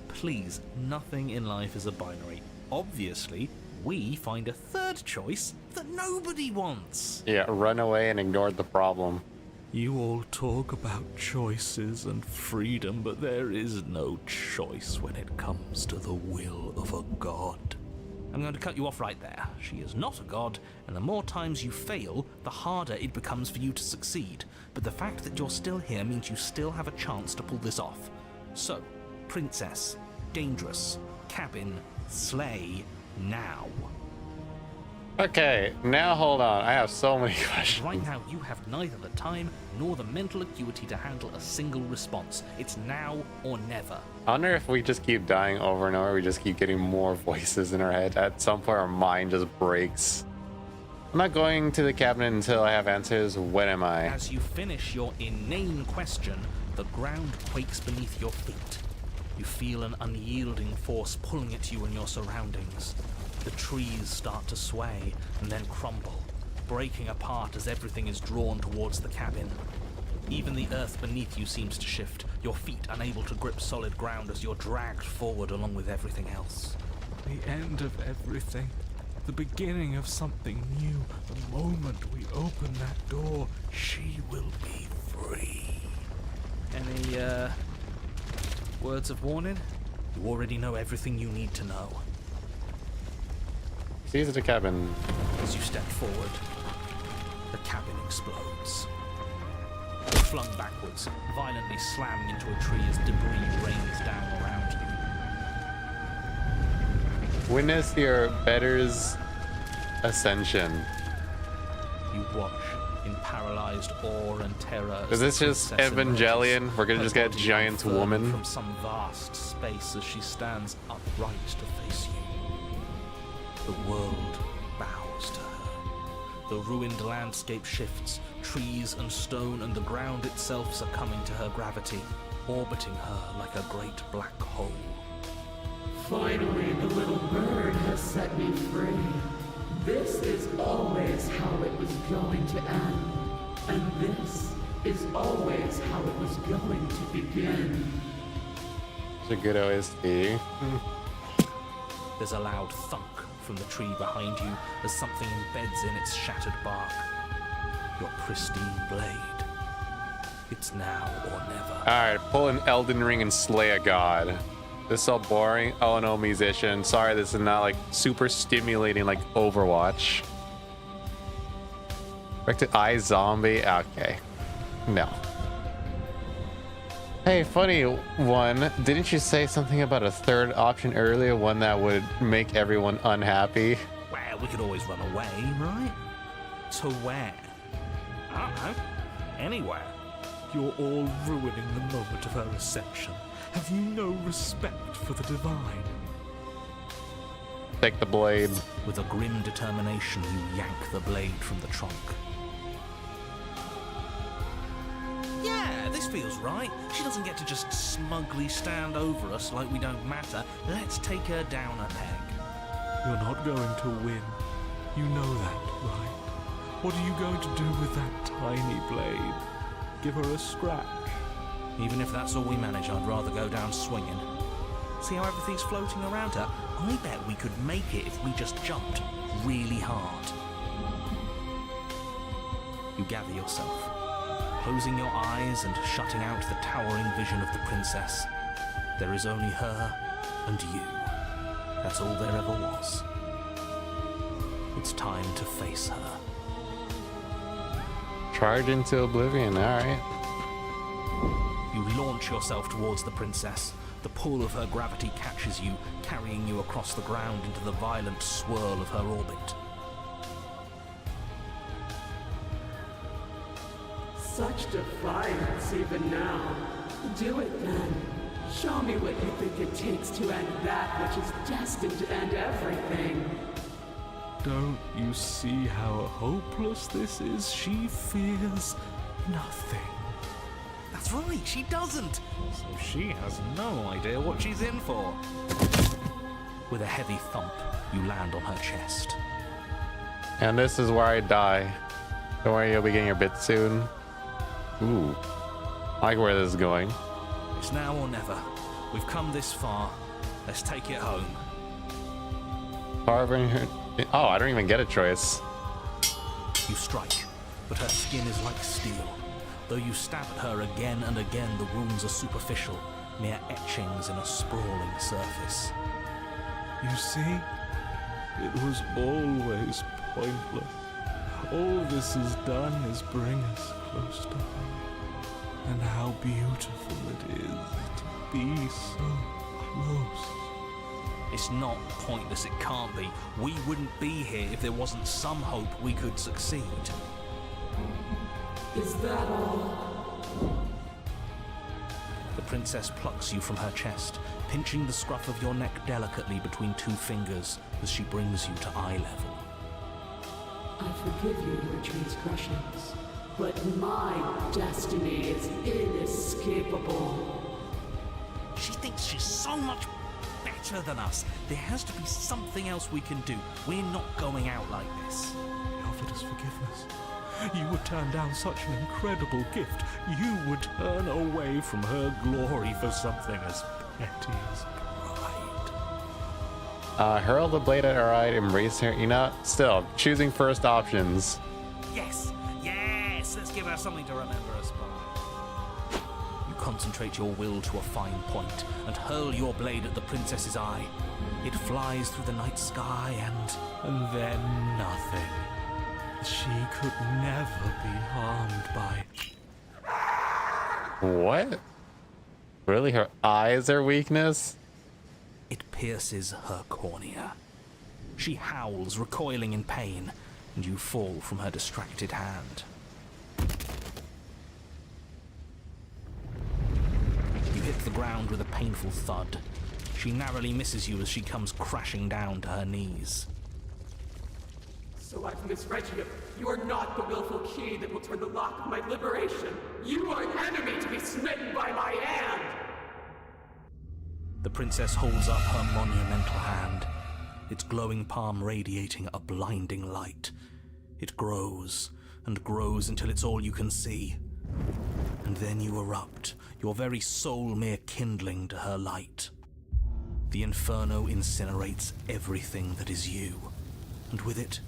Please, nothing in life is a binary. Obviously, we find a third choice that nobody wants.
Yeah, run away and ignore the problem.
You all talk about choices and freedom, but there is no choice when it comes to the will of a god. I'm going to cut you off right there. She is not a god, and the more times you fail, the harder it becomes for you to succeed. But the fact that you're still here means you still have a chance to pull this off. So, princess, dangerous, cabin, slay, now.
Okay, now hold on. I have so many questions.
Right now, you have neither the time nor the mental acuity to handle a single response. It's now or never.
I wonder if we just keep dying over and over, we just keep getting more voices in our head. At some point, our mind just breaks. I'm not going to the cabinet until I have answers. When am I?
As you finish your inane question, the ground quakes beneath your feet. You feel an unyielding force pulling at you and your surroundings. The trees start to sway and then crumble, breaking apart as everything is drawn towards the cabin. Even the earth beneath you seems to shift, your feet unable to grip solid ground as you're dragged forward along with everything else.
The end of everything. The beginning of something new. The moment we open that door, she will be free.
Any, words of warning? You already know everything you need to know.
Seize the cabin.
As you step forward, the cabin explodes. You're flung backwards, violently slamming into a tree as debris rains down around you.
Witness your better's ascension.
You watch in paralyzed awe and terror.
Is this just Evangelion? We're gonna just get a giant woman?
From some vast space as she stands upright to face you. The world bows to her. The ruined landscape shifts. Trees and stone and the ground itself succumbing to her gravity, orbiting her like a great black hole.
Finally, the little bird has set me free. This is always how it was going to end. And this is always how it was going to begin.
It's a good OST.
There's a loud thunk from the tree behind you as something embeds in its shattered bark. Your pristine blade. It's now or never.
Alright, pull an Elden Ring and slay a god. This is so boring. Oh no, musician. Sorry, this is not like super stimulating like Overwatch. Directed Eye Zombie. Okay. No. Hey, funny one. Didn't you say something about a third option earlier? One that would make everyone unhappy?
Well, we could always run away, right? To where? I don't know. Anywhere.
You're all ruining the moment of her ascension. Have you no respect for the divine?
Take the blade.
With a grim determination, you yank the blade from the trunk. Yeah, this feels right. She doesn't get to just smugly stand over us like we don't matter. Let's take her down a peg.
You're not going to win. You know that, right? What are you going to do with that tiny blade? Give her a scratch?
Even if that's all we manage, I'd rather go down swinging. See how everything's floating around her? I bet we could make it if we just jumped really hard. You gather yourself, closing your eyes and shutting out the towering vision of the princess. There is only her and you. That's all there ever was. It's time to face her.
Charge into oblivion. Alright.
You launch yourself towards the princess. The pull of her gravity catches you, carrying you across the ground into the violent swirl of her orbit.
Such defiance even now. Do it then. Show me what you think it takes to end that which is destined to end everything.
Don't you see how hopeless this is? She fears nothing.
That's right, she doesn't. So she has no idea what she's in for. With a heavy thump, you land on her chest.
And this is where I die. Don't worry, you'll be getting your bit soon. Ooh. I like where this is going.
It's now or never. We've come this far. Let's take it home.
Carving her. Oh, I don't even get a choice.
You strike, but her skin is like steel. Though you stab at her again and again, the wounds are superficial, mere etchings in a sprawling surface.
You see? It was always pointless. All this has done is bring us close to her. And how beautiful it is to be so close.
It's not pointless, it can't be. We wouldn't be here if there wasn't some hope we could succeed.
Is that all?
The princess plucks you from her chest, pinching the scruff of your neck delicately between two fingers as she brings you to eye level.
I forgive you your transgressions, but my destiny is inescapable.
She thinks she's so much better than us. There has to be something else we can do. We're not going out like this.
He offered us forgiveness. You would turn down such an incredible gift. You would turn away from her glory for something as petty as pride.
Hurl the blade at her eye, embrace her. You know, still choosing first options.
Yes, let's give her something to remember us by. You concentrate your will to a fine point and hurl your blade at the princess's eye. It flies through the night sky
And then nothing. She could never be harmed by...
What? Really, her eyes are weakness?
it pierces her cornea. She howls, recoiling in pain, and you fall from her distracted hand. You hit the ground with a painful thud. She narrowly misses you as she comes crashing down to her knees.
So I've misread you. You are not the willful key that will turn the lock of my liberation. You are an enemy to be smitten by my hand.
The princess holds up her monumental hand, its glowing palm radiating a blinding light. It grows and grows until it's all you can see. And then you erupt, your very soul mere kindling to her light. The inferno incinerates everything that is you. And with it...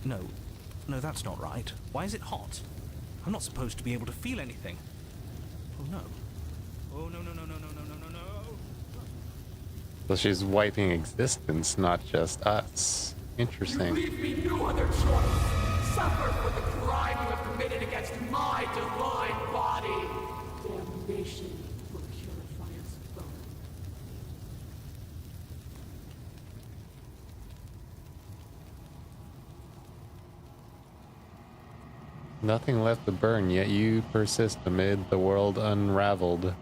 No, that's not right. Why is it hot? I'm not supposed to be able to feel anything. Oh no. Oh no.
So she's wiping existence, not just us. Interesting.
You leave me no other choice. Suffer for the crime you have committed against my divine body. Damnation will purify us both.
Nothing left to burn, yet you persist amid the world unraveled.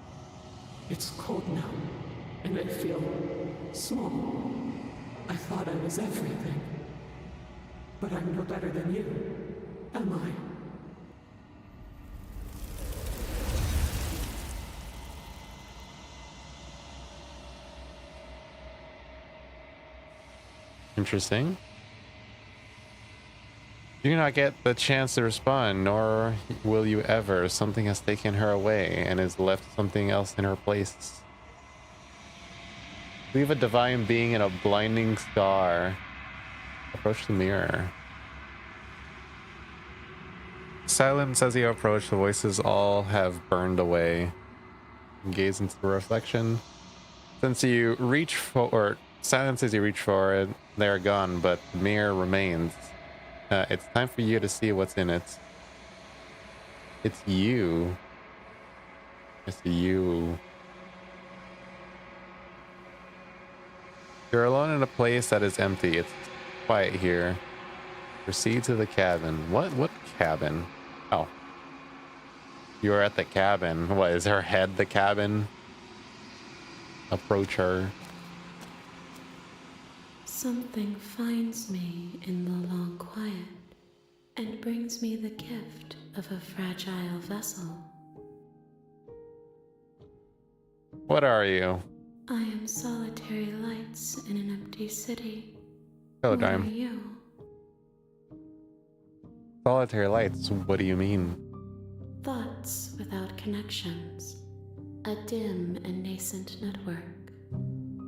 It's cold now, and I feel small. I thought I was everything. But I'm no better than you, am I?
Interesting. You do not get the chance to respond, nor will you ever. Something has taken her away and has left something else in her place. Leave a divine being in a blinding star. Approach the mirror. Silence as you approach, the voices all have burned away. Gaze into the reflection. Since you reach for, or silence as you reach for it, they are gone, but the mirror remains. It's time for you to see what's in it. It's you. It's you. You're alone in a place that is empty. It's quiet here. Proceed to the cabin. What cabin? Oh. You are at the cabin. What, is her head the cabin? Approach her.
Something finds me in the long quiet and brings me the gift of a fragile vessel.
What are you?
I am solitary lights in an empty city.
Hello,
What are
Dime.
you?
Solitary lights. What do you mean?
Thoughts without connections. A dim and nascent network.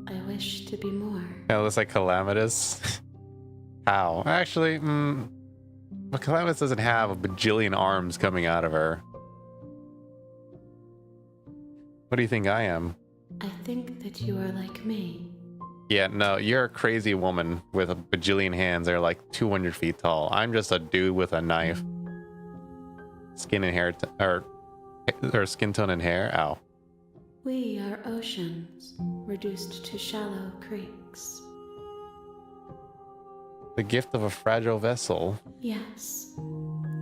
I wish to be more.
It looks like Calamitous. How? Actually, but Calamitous doesn't have a bajillion arms coming out of her. What do you think I am?
I think that you are like me.
Yeah, no, you're a crazy woman with a bajillion hands that are like 200 feet tall. I'm just a dude with a knife. Skin and hair, or skin tone and hair. Ow.
We are oceans, reduced to shallow creeks.
The gift of a fragile vessel.
Yes,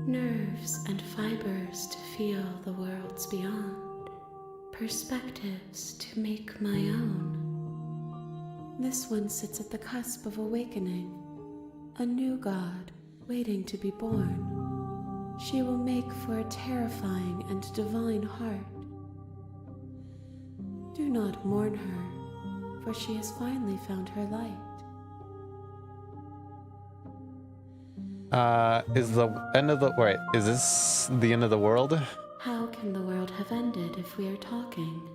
nerves and fibers to feel the worlds beyond. Perspectives to make my own. This one sits at the cusp of awakening. A new god waiting to be born. She will make for a terrifying and divine heart. Do not mourn her, for she has finally found her light.
Is the end of the... Wait, is this the end of the world?
How can the world have ended if we are talking?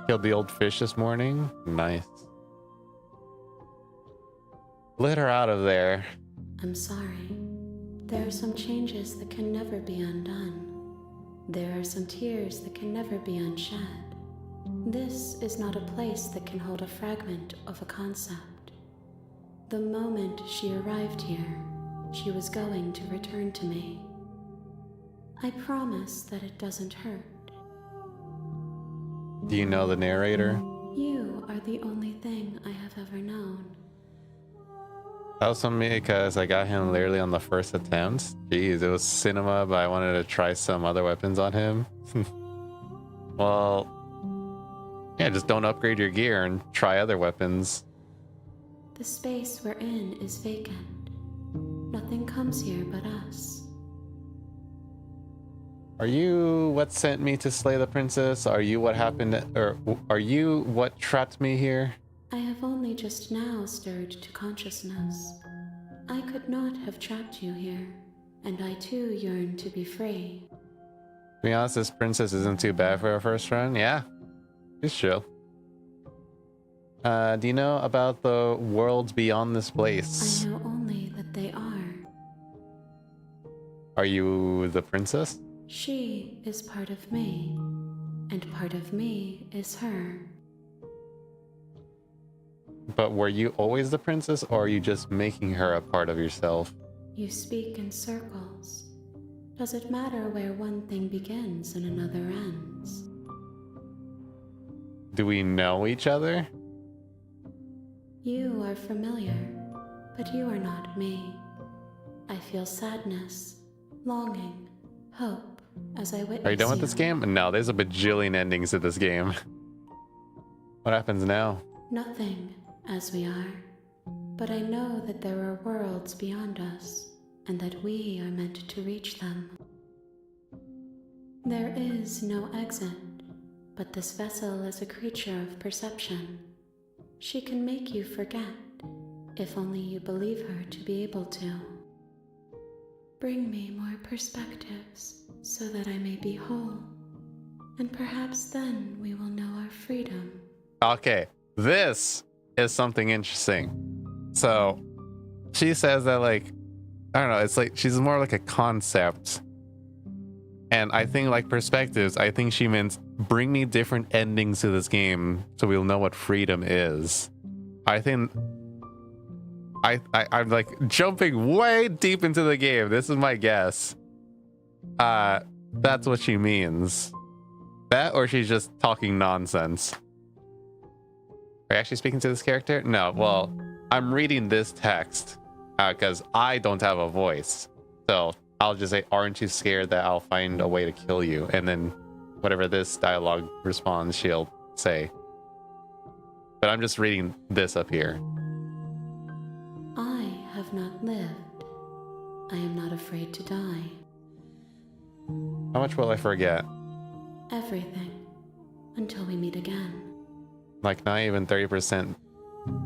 Killed the old fish this morning. Nice. Let her out of there.
I'm sorry. There are some changes that can never be undone. There are some tears that can never be unshed. This is not a place that can hold a fragment of a concept. The moment she arrived here, she was going to return to me. I promise that it doesn't hurt.
Do you know the narrator?
You are the only thing I have ever known.
That was on me because I got him literally on the first attempt. Jeez, it was cinema, but I wanted to try some other weapons on him. Well, yeah, just don't upgrade your gear and try other weapons.
The space we're in is vacant. Nothing comes here but us.
Are you what sent me to slay the princess? Are you what happened, or are you what trapped me here?
I have only just now stirred to consciousness. I could not have trapped you here, and I too yearn to be free.
To be honest, this princess isn't too bad for her first run. Yeah, she's chill. Do you know about the worlds beyond this place?
I know only that they are.
Are you the princess?
She is part of me, and part of me is her.
But were you always the princess, or are you just making her a part of yourself?
You speak in circles. Does it matter where one thing begins and another ends?
Do we know each other?
You are familiar, but you are not me. I feel sadness, longing, hope as I witness
Are you done with
you.
this game? No, there's a bajillion endings to this game. What happens now?
Nothing, as we are. But I know that there are worlds beyond us, and that we are meant to reach them. There is no exit, but this vessel is a creature of perception. She can make you forget, if only you believe her to be able to. Bring me more perspectives, so that I may be whole, and perhaps then we will know our freedom.
Okay, this is something interesting. So, she says that, like, I don't know, it's like she's more like a concept. And I think, like, perspectives, I think she meant bring me different endings to this game so we'll know what freedom is. I think I'm like jumping way deep into the game. This is my guess. That's what she means. That, or she's just talking nonsense. Are you actually speaking to this character? No, well, I'm reading this text because I don't have a voice. So I'll just say, aren't you scared that I'll find a way to kill you? And then whatever this dialogue responds, she'll say. But I'm just reading this up here.
I have not lived. I am not afraid to die.
How much will I forget?
Everything. Until we meet again.
Like not even 30%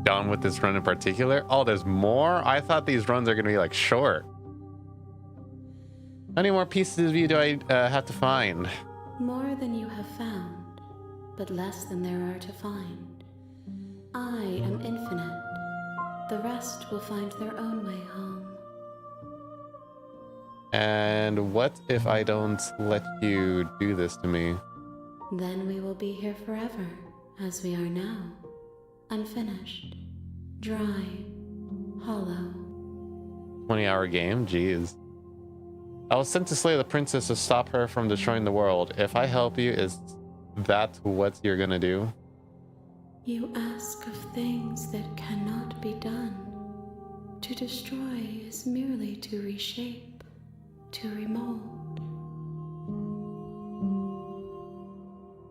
done with this run in particular? Oh, there's more? I thought these runs are going to be like short. How many more pieces of you do I have to find?
More than you have found, but less than there are to find. I am infinite. The rest will find their own way home.
And what if I don't let you do this to me?
Then we will be here forever, as we are now. Unfinished, dry, hollow.
20-hour game? Jeez. I was sent to slay the princess to stop her from destroying the world. If I help you, is that what you're gonna do?
You ask of things that cannot be done. To destroy is merely to reshape, to remold.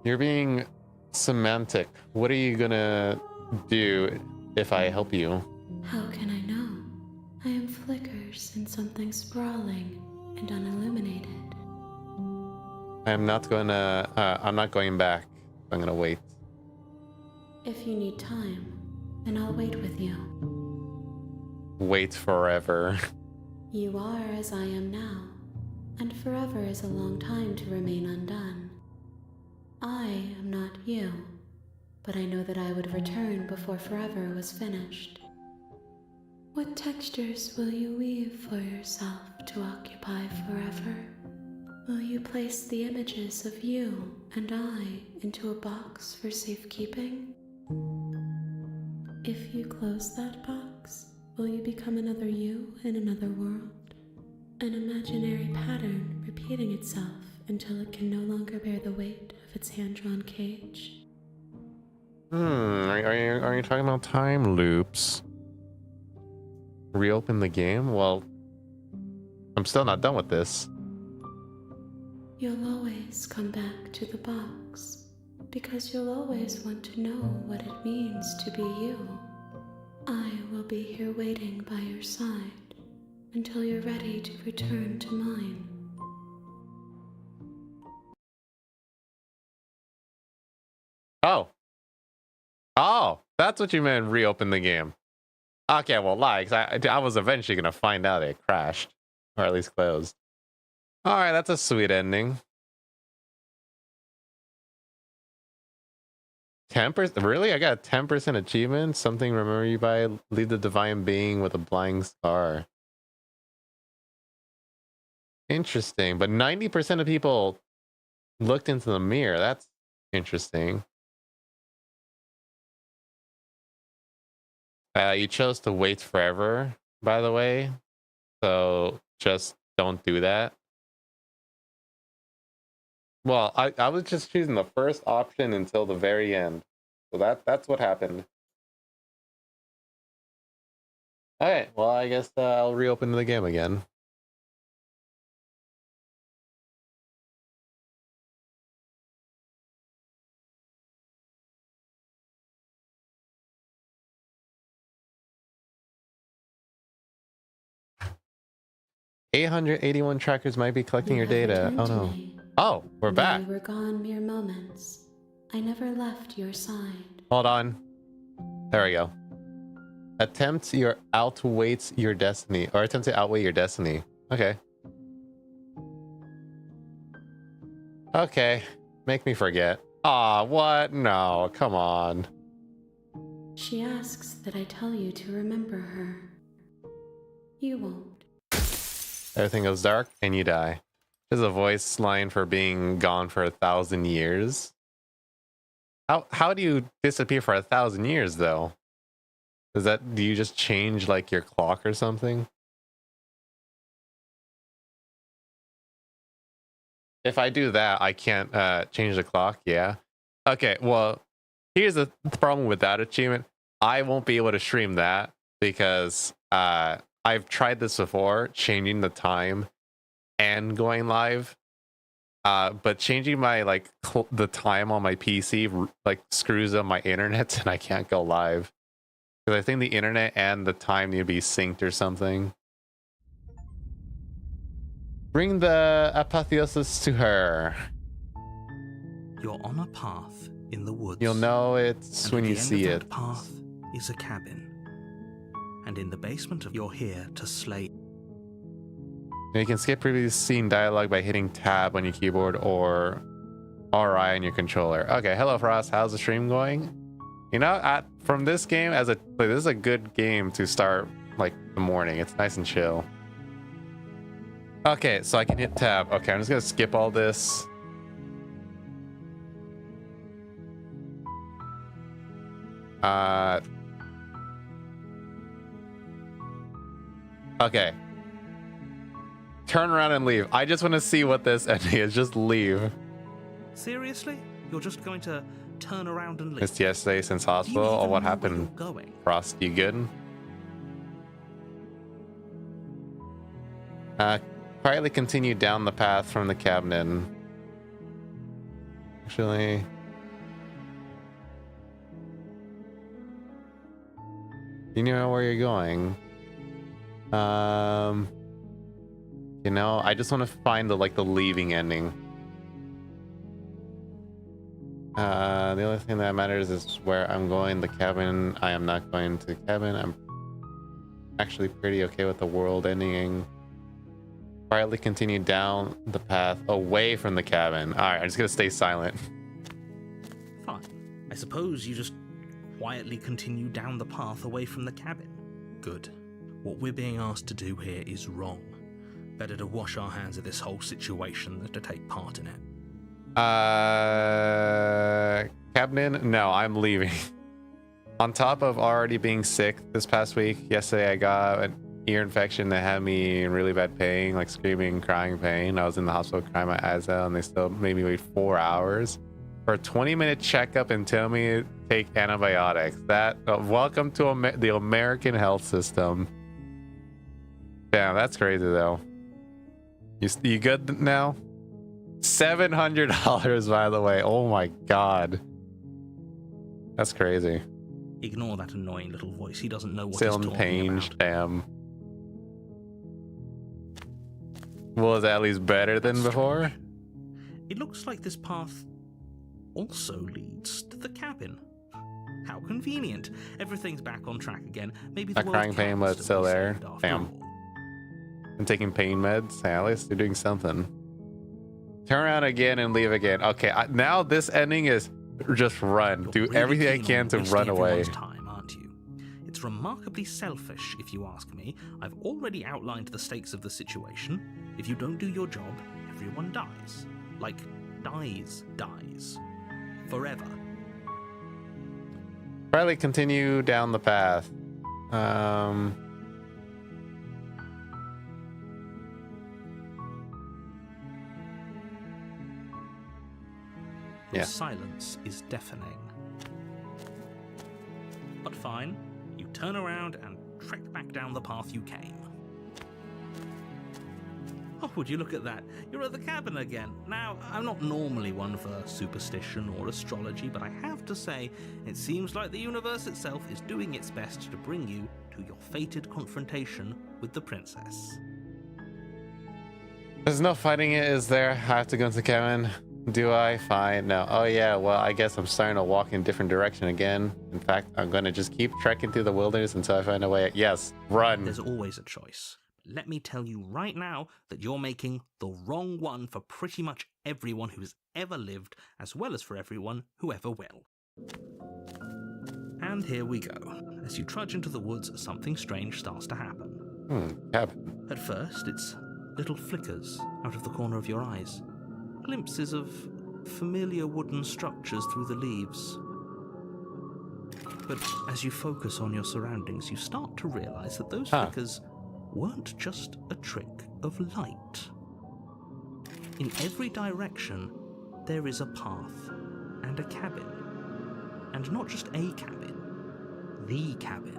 You're being semantic. What are you gonna do if I help you?
How can I know? I am flickers in something sprawling and unilluminated.
I'm not going back. I'm gonna wait.
If you need time, then I'll wait with you.
Wait forever.
You are as I am now, and forever is a long time to remain undone. I am not you, but I know that I would return before forever was finished. What textures will you weave for yourself to occupy forever? Will you place the images of you and I into a box for safekeeping? If you close that box, will you become another you in another world? An imaginary pattern repeating itself until it can no longer bear the weight of its hand-drawn cage?
Are you talking about time loops? Reopen the game? Well, I'm still not done with this.
You'll always come back to the box, because you'll always want to know what it means to be you. I will be here waiting by your side until you're ready to return to mine.
Oh, that's what you meant, reopen the game. Okay, well, because I was eventually gonna find out it crashed, or at least closed. All right, that's a sweet ending. 10%? Really? I got a 10% achievement. Something remember you by. Leave the divine being with a blind scar. Interesting, but 90% of people looked into the mirror. That's interesting. You chose to wait forever, by the way. So just don't do that. Well, I was just choosing the first option until the very end. So that's what happened. Alright, well, I guess I'll reopen the game again. $881 trackers might be collecting your data. Oh no. Oh, we're back.
We were gone mere moments. I never left your side.
Hold on. There we go. Attempt to outweigh your destiny. Or attempt to outweigh your destiny. Okay. Okay. Make me forget. Aw, what? No, come on.
She asks that I tell you to remember her. You won't.
Everything goes dark and you die. There's a voice line for being gone for 1,000 years. How do you disappear for 1,000 years though? Do you just change like your clock or something? If I do that, I can't change the clock, yeah. Okay, well, here's the problem with that achievement. I won't be able to stream that because I've tried this before, changing the time and going live. But changing my the time on my PC screws up my internet and I can't go live. Because I think the internet and the time need to be synced or something. Bring the apotheosis to her.
You're on a path in the woods.
You'll know it's when you see it.
At the end of that path is a cabin. And in the basement of you're here to slay.
You can skip previously seen dialogue by hitting tab on your keyboard or RI on your controller. Okay, hello Frost, how's the stream going? You know, from this game this is a good game to start the morning. It's nice and chill. Okay, so I can hit tab. Okay, I'm just gonna skip all this. Okay. Turn around and leave. I just want to see what this ending is. Just leave.
Seriously? You're just going to turn around and leave?
Missed yesterday since
Do you
hospital. Or
even
what
know where
happened?
you're going?
Frost, you good? Quietly continue down the path from the cabinet. Actually... You know where you're going. You know, I just want to find the the leaving ending. The only thing that matters is where I'm going. The cabin. I am not going to the cabin. I'm actually pretty okay with the world ending. Quietly continue down the path away from the cabin. All right, I'm just gonna stay silent.
Fine. I suppose you just quietly continue down the path away from the cabin. Good. What we're being asked to do here is wrong. Better to wash our hands of this whole situation than to take part in it.
Cabin? No, I'm leaving. On top of already being sick this past week, yesterday I got an ear infection that had me in really bad pain, like screaming, crying pain. I was in the hospital crying my eyes out, and they still made me wait 4 hours for a 20-minute checkup and tell me to take antibiotics. That welcome to the American health system. Damn, that's crazy though. You good now? $700, by the way. Oh my god, that's crazy.
Ignore that annoying little voice. He doesn't know what
Still
he's
in
talking
pain.
about.
Damn. Was at least better than before?
It looks like this path also leads to the cabin. How convenient. Everything's back on track again. Maybe the
Not
world
crying pain,
can
but it's
still
still
be
there.
saved after
Damn.
all.
I'm taking pain meds. Yeah, at least they're doing something. Turn around again and leave again. Okay, now this ending is just run.
You're
Do
really
everything I
keen
can
on
to
wasting
run away.
everyone's time, aren't you? It's remarkably selfish, if you ask me. I've already outlined the stakes of the situation. If you don't do your job, everyone dies. Like, dies. Forever.
Probably continue down the path.
Your
Yeah.
silence is deafening. But fine, you turn around and trek back down the path you came. Oh, would you look at that? You're at the cabin again. Now, I'm not normally one for superstition or astrology, but I have to say, it seems like the universe itself is doing its best to bring you to your fated confrontation with the princess.
There's no fighting it, is there? I have to go into the cabin. Do I? Fine. No. Oh yeah, well, I guess I'm starting to walk in a different direction again. In fact, I'm gonna just keep trekking through the wilderness until I find a way. Yes, run.
There's always a choice. Let me tell you right now that you're making the wrong one for pretty much everyone who's ever lived, as well as for everyone who ever will. And here we go. As you trudge into the woods, something strange starts to happen.
Cabin.
At first, it's little flickers out of the corner of your eyes. Glimpses of familiar wooden structures through the leaves. But as you focus on your surroundings, you start to realize that those flickers weren't just a trick of light. In every direction, there is a path and a cabin. And not just a cabin, the cabin.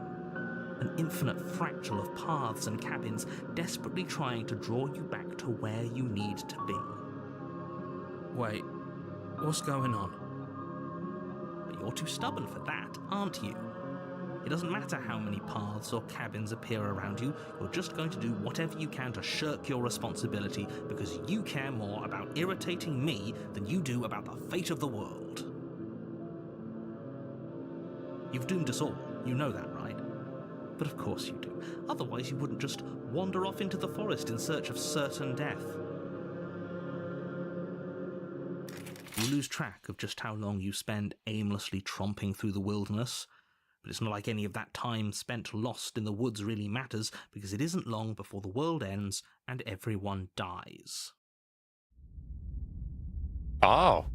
An infinite fractal of paths and cabins desperately trying to draw you back to where you need to be.
Wait, what's going on?
But you're too stubborn for that, aren't you? It doesn't matter how many paths or cabins appear around you, you're just going to do whatever you can to shirk your responsibility because you care more about irritating me than you do about the fate of the world. You've doomed us all, you know that, right? But of course you do. Otherwise you wouldn't just wander off into the forest in search of certain death. You lose track of just how long you spend aimlessly tromping through the wilderness, But it's not like any of that time spent lost in the woods really matters, because it isn't long before the world ends and everyone dies.
Oh.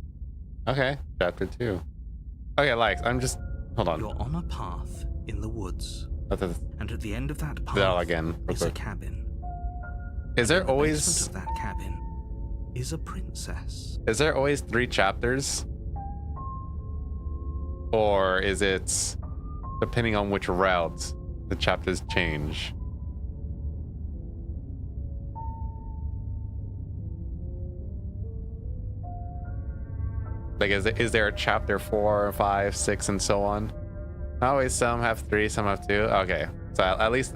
Okay. Chapter 2. Okay, Lex, I'm just... Hold on.
You're on a path in the woods,
That's
and at the end of that path
that again, real
is a
quick.
cabin.
Is there
In the
always...
basement of that cabin is a princess.
Is there always 3 chapters? Or is it... Depending on which route, the chapters change? Like, is there a chapter 4, 5, 6, and so on? Always some have 3, some have 2. Okay, so at least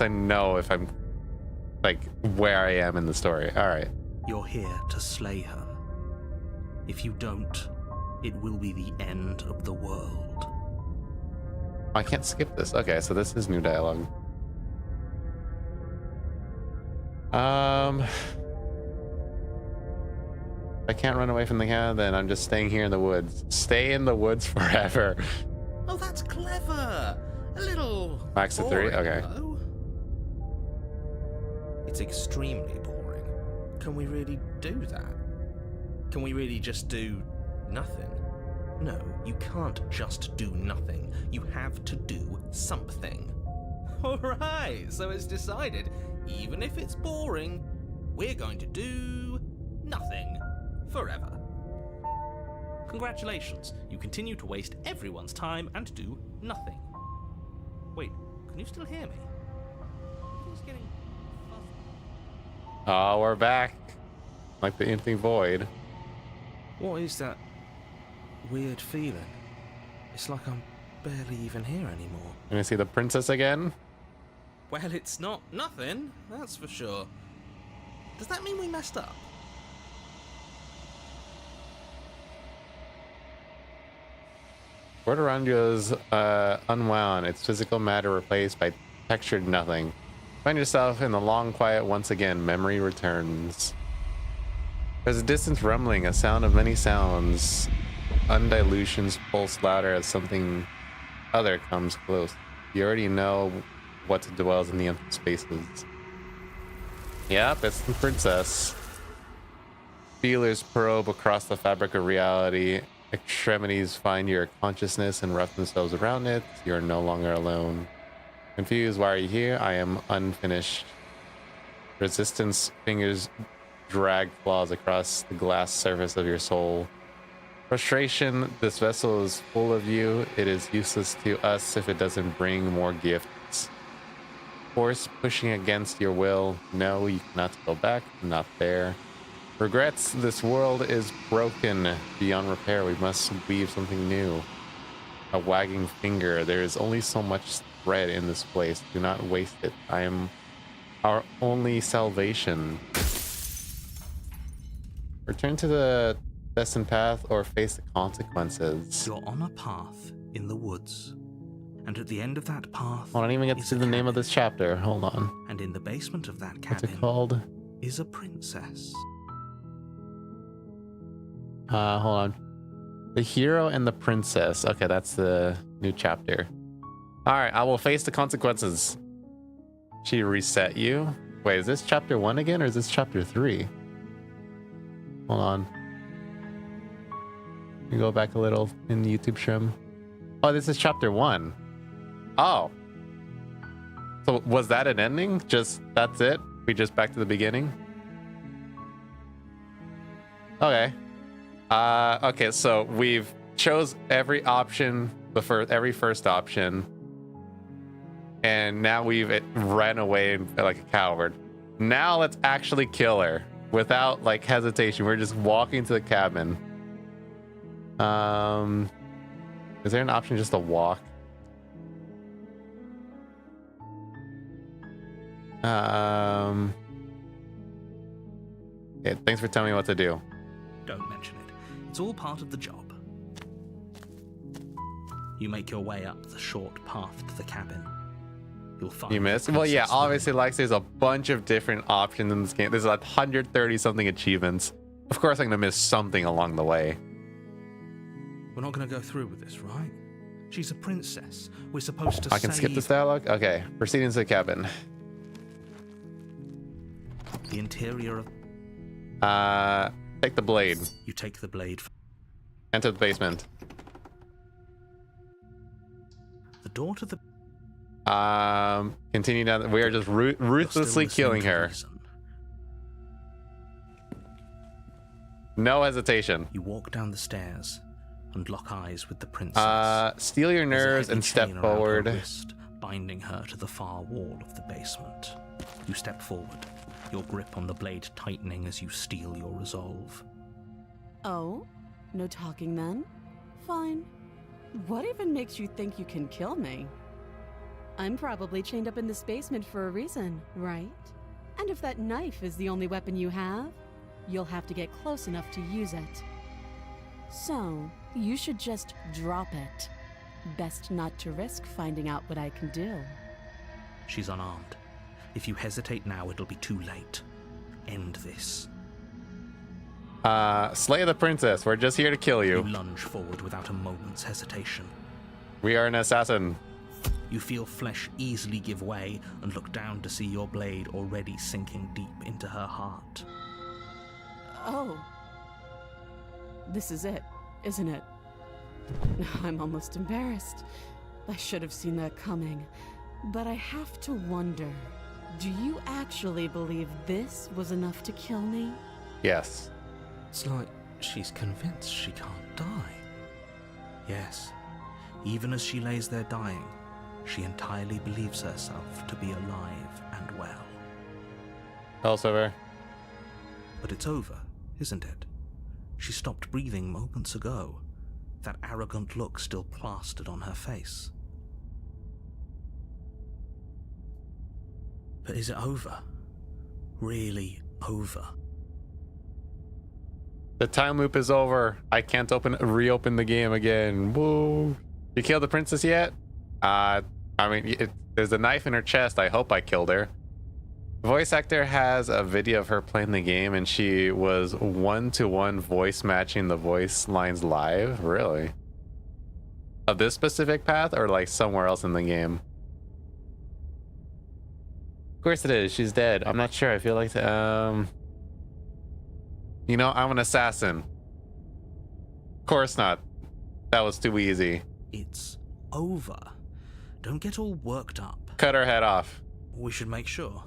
I know if I'm like where I am in the story. All right.
You're here to slay her. If you don't, it will be the end of the world.
I can't skip this. Okay, so this is new dialogue. I can't run away from the cat, then I'm just staying here in the woods. Stay in the woods forever.
Oh, that's clever. A little
Max to 3?
boring,
Okay.
though. It's extremely boring. Can we really do that? Can we really just do nothing? No, you can't just do nothing. You have to do something. Alright, so it's decided. Even if it's boring, we're going to do nothing. Forever. Congratulations, you continue to waste everyone's time and do nothing. Wait, can you still hear me? Everything's getting fuzzy.
Oh, we're back. Like the empty void.
What is that weird feeling? It's like I'm barely even here anymore.
Can I see the princess again?
Well, it's not nothing, that's for sure. Does that mean we messed up?
World around you is unwound, its physical matter replaced by textured nothing. Find yourself in the long quiet once again. Memory returns. There's a distant rumbling, a sound of many sounds. Undilutions pulse louder as something other comes close. You already know what dwells in the empty spaces. Yep, it's the princess. Feelers probe across the fabric of reality. Extremities find your consciousness and wrap themselves around it. You're no longer alone. Confused, why are you here? I am unfinished. Resistance fingers drag claws across the glass surface of your soul. Frustration, this vessel is full of you. It is useless to us if it doesn't bring more gifts. Force pushing against your will. No, you cannot go back. Not there. Regrets, this world is broken beyond repair. We must weave something new. A wagging finger. There is only so much thread in this place. Do not waste it. I am our only salvation. Return to the destined path or face the consequences.
You're on a path in the woods. And at the end of that path...
Well, I don't even get to
is
see
a
the name of
cabin.
this chapter. Hold on.
And in the basement of that
What's
cabin
it called?
is a princess.
Hold on. The hero and the princess. Okay, that's the new chapter. All right, I will face the consequences. She reset you. Wait, is this chapter 1 again, or is this chapter 3? Hold on. You go back a little in the YouTube Strem. Oh, this is chapter 1. Oh. So was that an ending? Just, that's it? We just back to the beginning? Okay. Okay, so we've chose every option, every first option, and now we've ran away like a coward. Now let's actually kill her without like hesitation. We're just walking to the cabin. Is there an option just to walk? Okay, thanks for telling me what to do.
Don't mention it. It's all part of the job. You make your way up the short path to the cabin. You'll find...
You missed? Well, yeah, obviously, like, there's a bunch of different options in this game. There's like 130 something achievements. Of course, I'm gonna miss something along the way.
We're not going to go through with this, right? She's a princess. We're supposed to
I can skip
save
this dialogue? Okay. Proceeding to the cabin.
the interior of...
Take the blade.
You take the blade.
Enter the basement.
The door to the...
Continue down. We are just ruthlessly killing her. No hesitation.
You walk down the stairs and lock eyes with the princess.
Steal your
There's a
nerves
heavy
and step
chain around her
forward.
wrist, binding her to the far wall of the basement. You step forward, your grip on the blade tightening as you steel your resolve.
Oh? No talking then? Fine. What even makes you think you can kill me? I'm probably chained up in this basement for a reason, right? And if that knife is the only weapon you have, you'll have to get close enough to use it. So, you should just drop it. Best not to risk finding out what I can do.
She's unarmed. If you hesitate now, it'll be too late. End this.
Slay the princess. We're just here to kill
You
you.
lunge forward without a moment's hesitation.
We are an assassin.
You feel flesh easily give way and look down to see your blade already sinking deep into her heart.
Oh. This is it, isn't it? I'm almost embarrassed. I should have seen that coming. But I have to wonder, do you actually believe this was enough to kill me?
Yes.
It's like she's convinced she can't die. Yes, even as she lays there dying, she entirely believes herself to be alive and well.
Elsevier.
But it's over, isn't it? She stopped breathing moments ago, that arrogant look still plastered on her face. But is it over? Really over?
The time loop is over. I can't reopen the game again. Whoa. You killed the princess yet? There's a knife in her chest. I hope I killed her. The voice actor has a video of her playing the game, and she was 1-to-1 voice matching the voice lines live. Really? Of this specific path, or like somewhere else in the game? Of course it is. She's dead. I'm not sure. I feel like you know, I'm an assassin. Of course not. That was too easy.
It's over. Don't get all worked up.
Cut her head off.
We should make sure.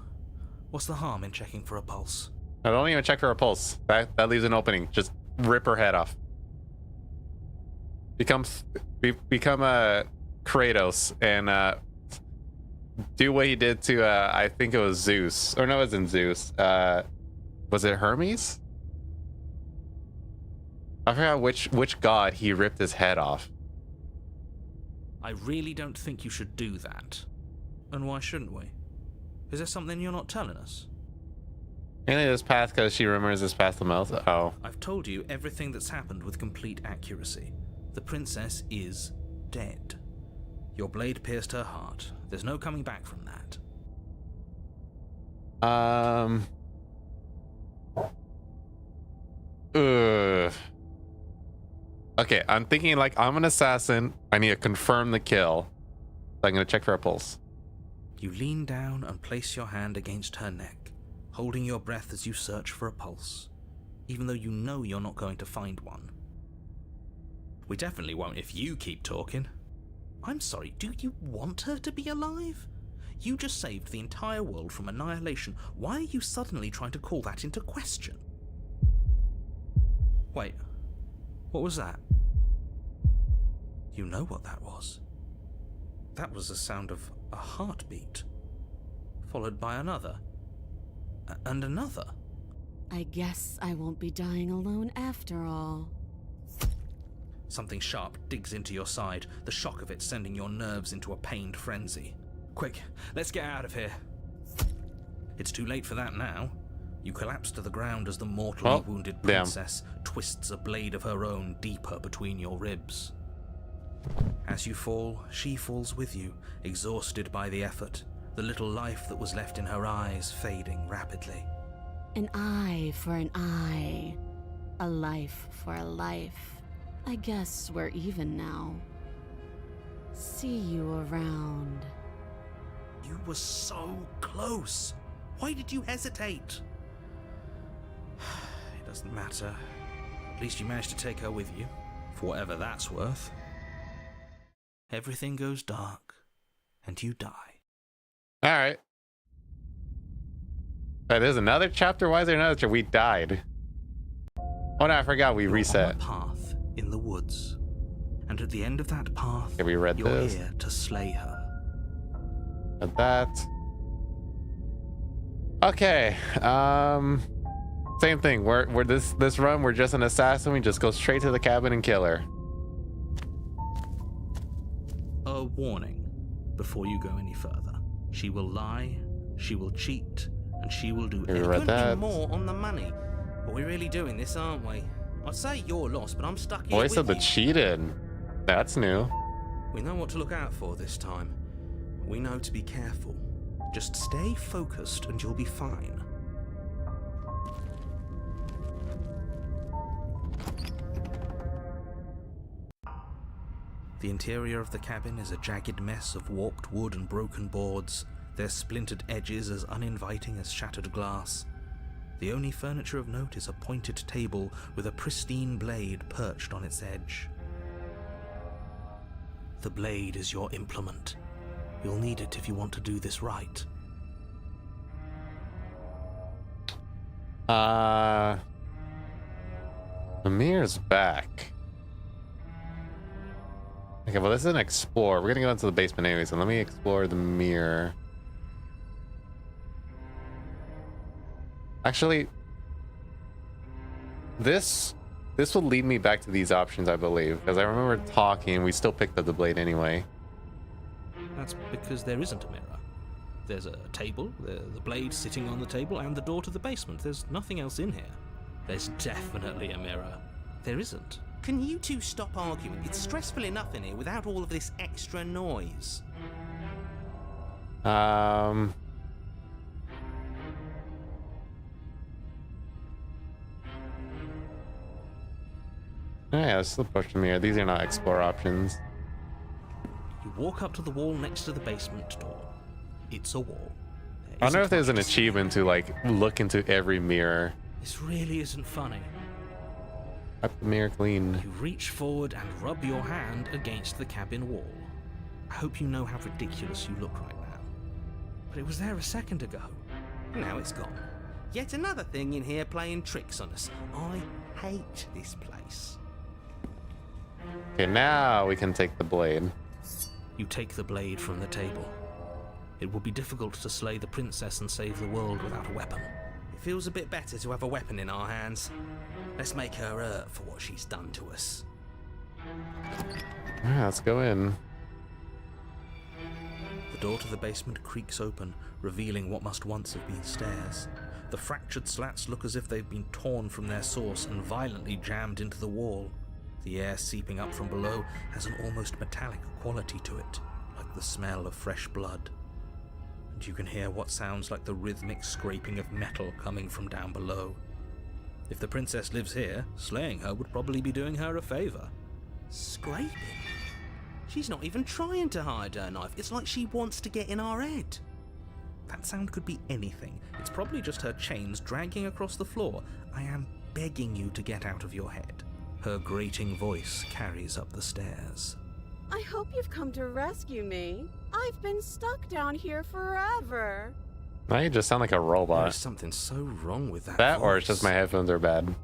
What's the harm in checking for a pulse?
I don't even check for a pulse. That leaves an opening. Just rip her head off. Become a Kratos and do what he did to I think it was Zeus. Or no, it wasn't Zeus. Was it Hermes? I forgot which god he ripped his head off.
I really don't think you should do that. And why shouldn't we? Is there something you're not telling us?
Mainly this path because she remembers this path the most. Oh.
I've told you everything that's happened with complete accuracy. The princess is dead. Your blade pierced her heart. There's no coming back from that.
Okay, I'm thinking like I'm an assassin. I need to confirm the kill. So I'm gonna check for a pulse.
You lean down and place your hand against her neck, holding your breath as you search for a pulse, even though you know you're not going to find one. We definitely won't if you keep talking. I'm sorry, do you want her to be alive? You just saved the entire world from annihilation. Why are you suddenly trying to call that into question? Wait, what was that? You know what that was. That was the sound of a heartbeat, followed by another, and another.
I guess I won't be dying alone after all.
Something sharp digs into your side, the shock of it sending your nerves into a pained frenzy. Quick, let's get out of here. It's too late for that now. You collapse to the ground as the mortally wounded princess twists a blade of her own deeper between your ribs. As you fall, she falls with you, exhausted by the effort, the little life that was left in her eyes fading rapidly.
An eye for an eye. A life for a life. I guess we're even now. See you around.
You were so close. Why did you hesitate? It doesn't matter. At least you managed to take her with you, for whatever that's worth. Everything goes dark, and you die.
Alright. Wait, there's another chapter? Why is there another chapter? We died. Oh no, I forgot we reset.
On a path in the woods, and at the end of that path,
Okay, we read
you're
this.
here to slay her.
At that. Okay. Same thing. We're this run. We're just an assassin. We just go straight to the cabin and kill her.
A warning before you go any further. She will lie, she will cheat, and she will do anything more on the money. But we're really doing this, aren't we? I'd say you're lost, but I'm stuck here.
Voice of the cheated. That's new.
We know what to look out for this time. We know to be careful. Just stay focused and you'll be fine. The interior of the cabin is a jagged mess of warped wood and broken boards, their splintered edges as uninviting as shattered glass. The only furniture of note is a pointed table with a pristine blade perched on its edge. The blade is your implement. You'll need it if you want to do this right.
Amir's back. Okay, well, this is an explore. We're gonna go into the basement anyway, so let me explore the mirror. Actually, this will lead me back to these options, I believe, because I remember talking. We still picked up the blade anyway.
That's because there isn't a mirror. There's a table, the blade sitting on the table, and the door to the basement. There's nothing else in here. There's definitely a mirror. There isn't. Can you two stop arguing? It's stressful enough in here without all of this extra noise.
Yeah, let's approach the mirror. These are not explore options.
You walk up to the wall next to the basement door. It's a wall.
I wonder if there's an achievement to like look into every mirror.
This really isn't funny.
Wipe the mirror clean.
You reach forward and rub your hand against the cabin wall. I hope you know how ridiculous you look right now. But it was there a second ago. Now it's gone. Yet another thing in here playing tricks on us. I hate this place.
Okay, now we can take the blade.
You take the blade from the table. It will be difficult to slay the princess and save the world without a weapon. It feels a bit better to have a weapon in our hands. Let's make her hurt for what she's done to us.
Yeah, let's go in.
The door to the basement creaks open, revealing what must once have been stairs. The fractured slats look as if they've been torn from their source and violently jammed into the wall. The air seeping up from below has an almost metallic quality to it, like the smell of fresh blood. And you can hear what sounds like the rhythmic scraping of metal coming from down below. If the princess lives here, slaying her would probably be doing her a favor. Scraping? She's not even trying to hide her knife. It's like she wants to get in our head. That sound could be anything. It's probably just her chains dragging across the floor. I am begging you to get out of your head. Her grating voice carries up the stairs.
I hope you've come to rescue me. I've been stuck down here forever.
Now you just sound like a robot.
There's something so wrong with that
That
voice.
or it's just my headphones are bad.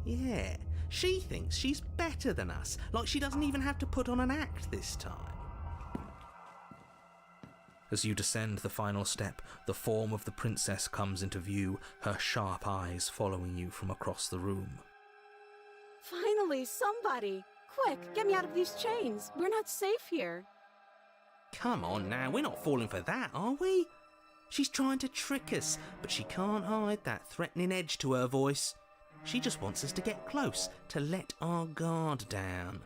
Yeah, she thinks she's better than us, like she doesn't even have to put on an act this time. As you descend the final step, the form of the princess comes into view, her sharp eyes following you from across the room.
Finally, somebody! Quick, get me out of these chains. We're not safe here.
Come on now, we're not falling for that, are we? She's trying to trick us, but she can't hide that threatening edge to her voice. She just wants us to get close, to let our guard down.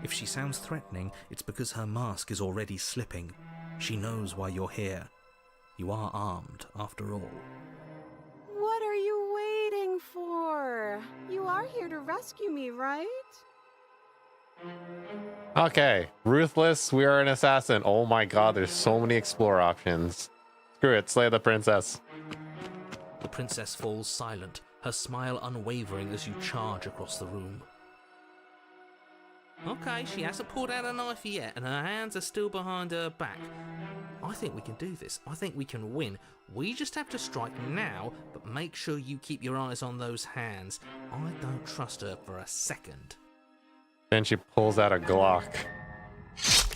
If she sounds threatening, it's because her mask is already slipping. She knows why you're here. You are armed, after all.
What are you waiting for? You are here to rescue me, right?
Okay, ruthless. We are an assassin. Oh my god, there's so many explore options. Screw it, slay the princess.
The princess falls silent, her smile unwavering as you charge across the room. Okay, she hasn't pulled out a knife yet, and her hands are still behind her back. I think we can do this. I think we can win. We just have to strike now, but make sure you keep your eyes on those hands. I don't trust her for a second.
Then she pulls out a Glock.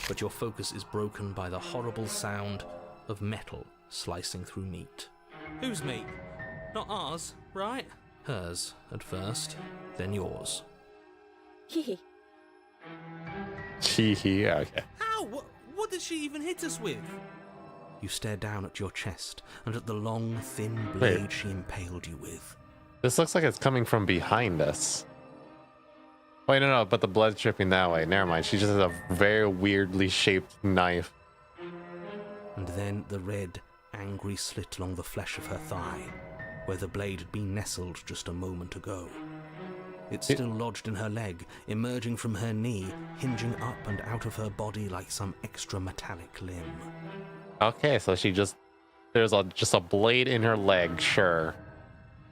But your focus is broken by the horrible sound of metal slicing through meat. Whose meat? Not ours, right? Hers at first, then yours.
Hee
Hee okay.
How? What did she even hit us with? You stare down at your chest and at the long, thin blade
Wait.
she impaled you with.
This looks like it's coming from behind us. Wait, no, but the blood's dripping that way. Never mind. She just has a very weirdly shaped knife.
And then the red, angry slit along the flesh of her thigh, where the blade had been nestled just a moment ago. It's still lodged in her leg, emerging from her knee, hinging up and out of her body like some extra metallic limb.
Okay, so she just... There's just a blade in her leg, sure.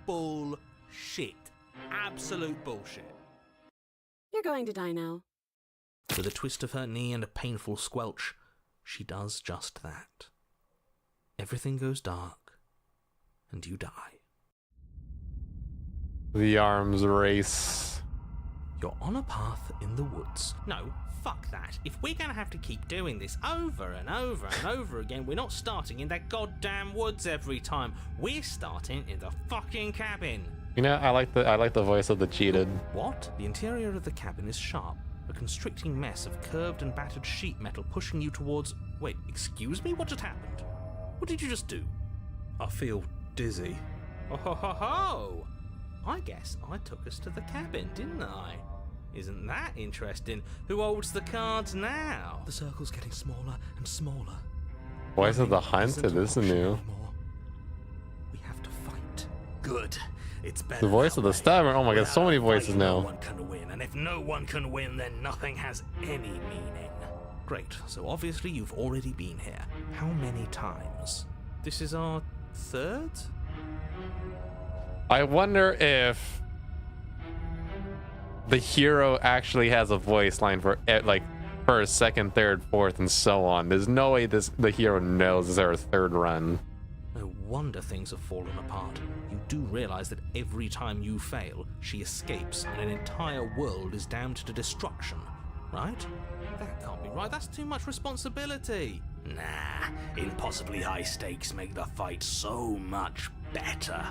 Bullshit. Absolute bullshit.
You're going to die now.
With a twist of her knee and a painful squelch, she does just that. Everything goes dark, and you die.
The arms race.
You're on a path in the woods. No, fuck that. If we're gonna have to keep doing this over and over and over again, we're not starting in that goddamn woods every time. We're starting in the fucking cabin.
You know, I like the voice of the cheated.
What? The interior of the cabin is sharp, a constricting mess of curved and battered sheet metal pushing you towards... Wait, excuse me? What just happened? What did you just do? I feel dizzy. Oh ho ho ho! I guess I took us to the cabin, didn't I? Isn't that interesting? Who holds the cards now? The circle's getting smaller and smaller.
Voice of the hunted, this is new.
Anymore. We have to fight. Good. It's better.
The voice
that
of the
way.
stabber. Oh my god, so
Without
many
a
voices
fight,
now.
No one can win, and if no one can win, then nothing has any meaning. Great. So obviously you've already been here. How many times? This is our third?
I wonder if the hero actually has a voice line for like first, second, third, fourth, and so on. There's no way the hero knows this is our third run.
No wonder things have fallen apart. You do realize that every time you fail, she escapes and an entire world is damned to destruction, right? That can't be right. That's too much responsibility. Nah, impossibly high stakes make the fight so much better.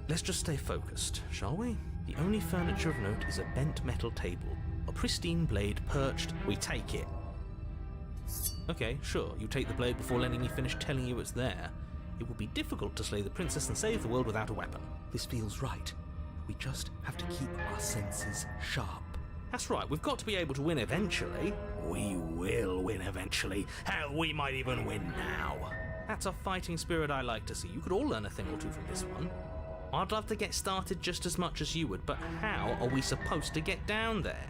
Let's just stay focused, shall we? The only furniture of note is a bent metal table. A pristine blade perched. We take it. Okay, sure, you take the blade before letting me finish telling you it's there. It would be difficult to slay the princess and save the world without a weapon. This feels right. We just have to keep our senses sharp. That's right, we've got to be able to win eventually. We will win eventually. Hell, we might even win now. That's a fighting spirit I like to see. You could all learn a thing or two from this one. I'd love to get started just as much as you would, but how are we supposed to get down there?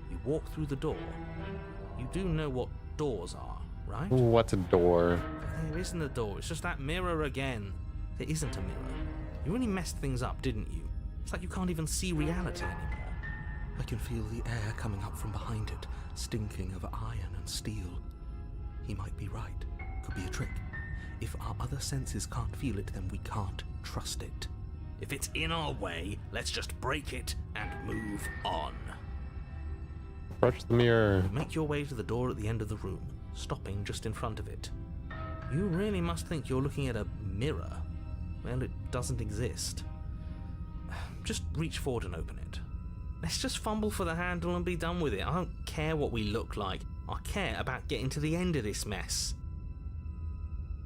You walk through the door. You do know what doors are, right?
Ooh, what's a door?
There isn't a door, it's just that mirror again. There isn't a mirror. You really messed things up, didn't you? It's like you can't even see reality anymore. I can feel the air coming up from behind it, stinking of iron and steel. He might be right. Could be a trick. If our other senses can't feel it, then we can't trust it. If it's in our way, let's just break it and move on.
Approach the mirror.
Make your way to the door at the end of the room, stopping just in front of it. You really must think you're looking at a mirror. Well, it doesn't exist. Just reach forward and open it. Let's just fumble for the handle and be done with it. I don't care what we look like. I care about getting to the end of this mess.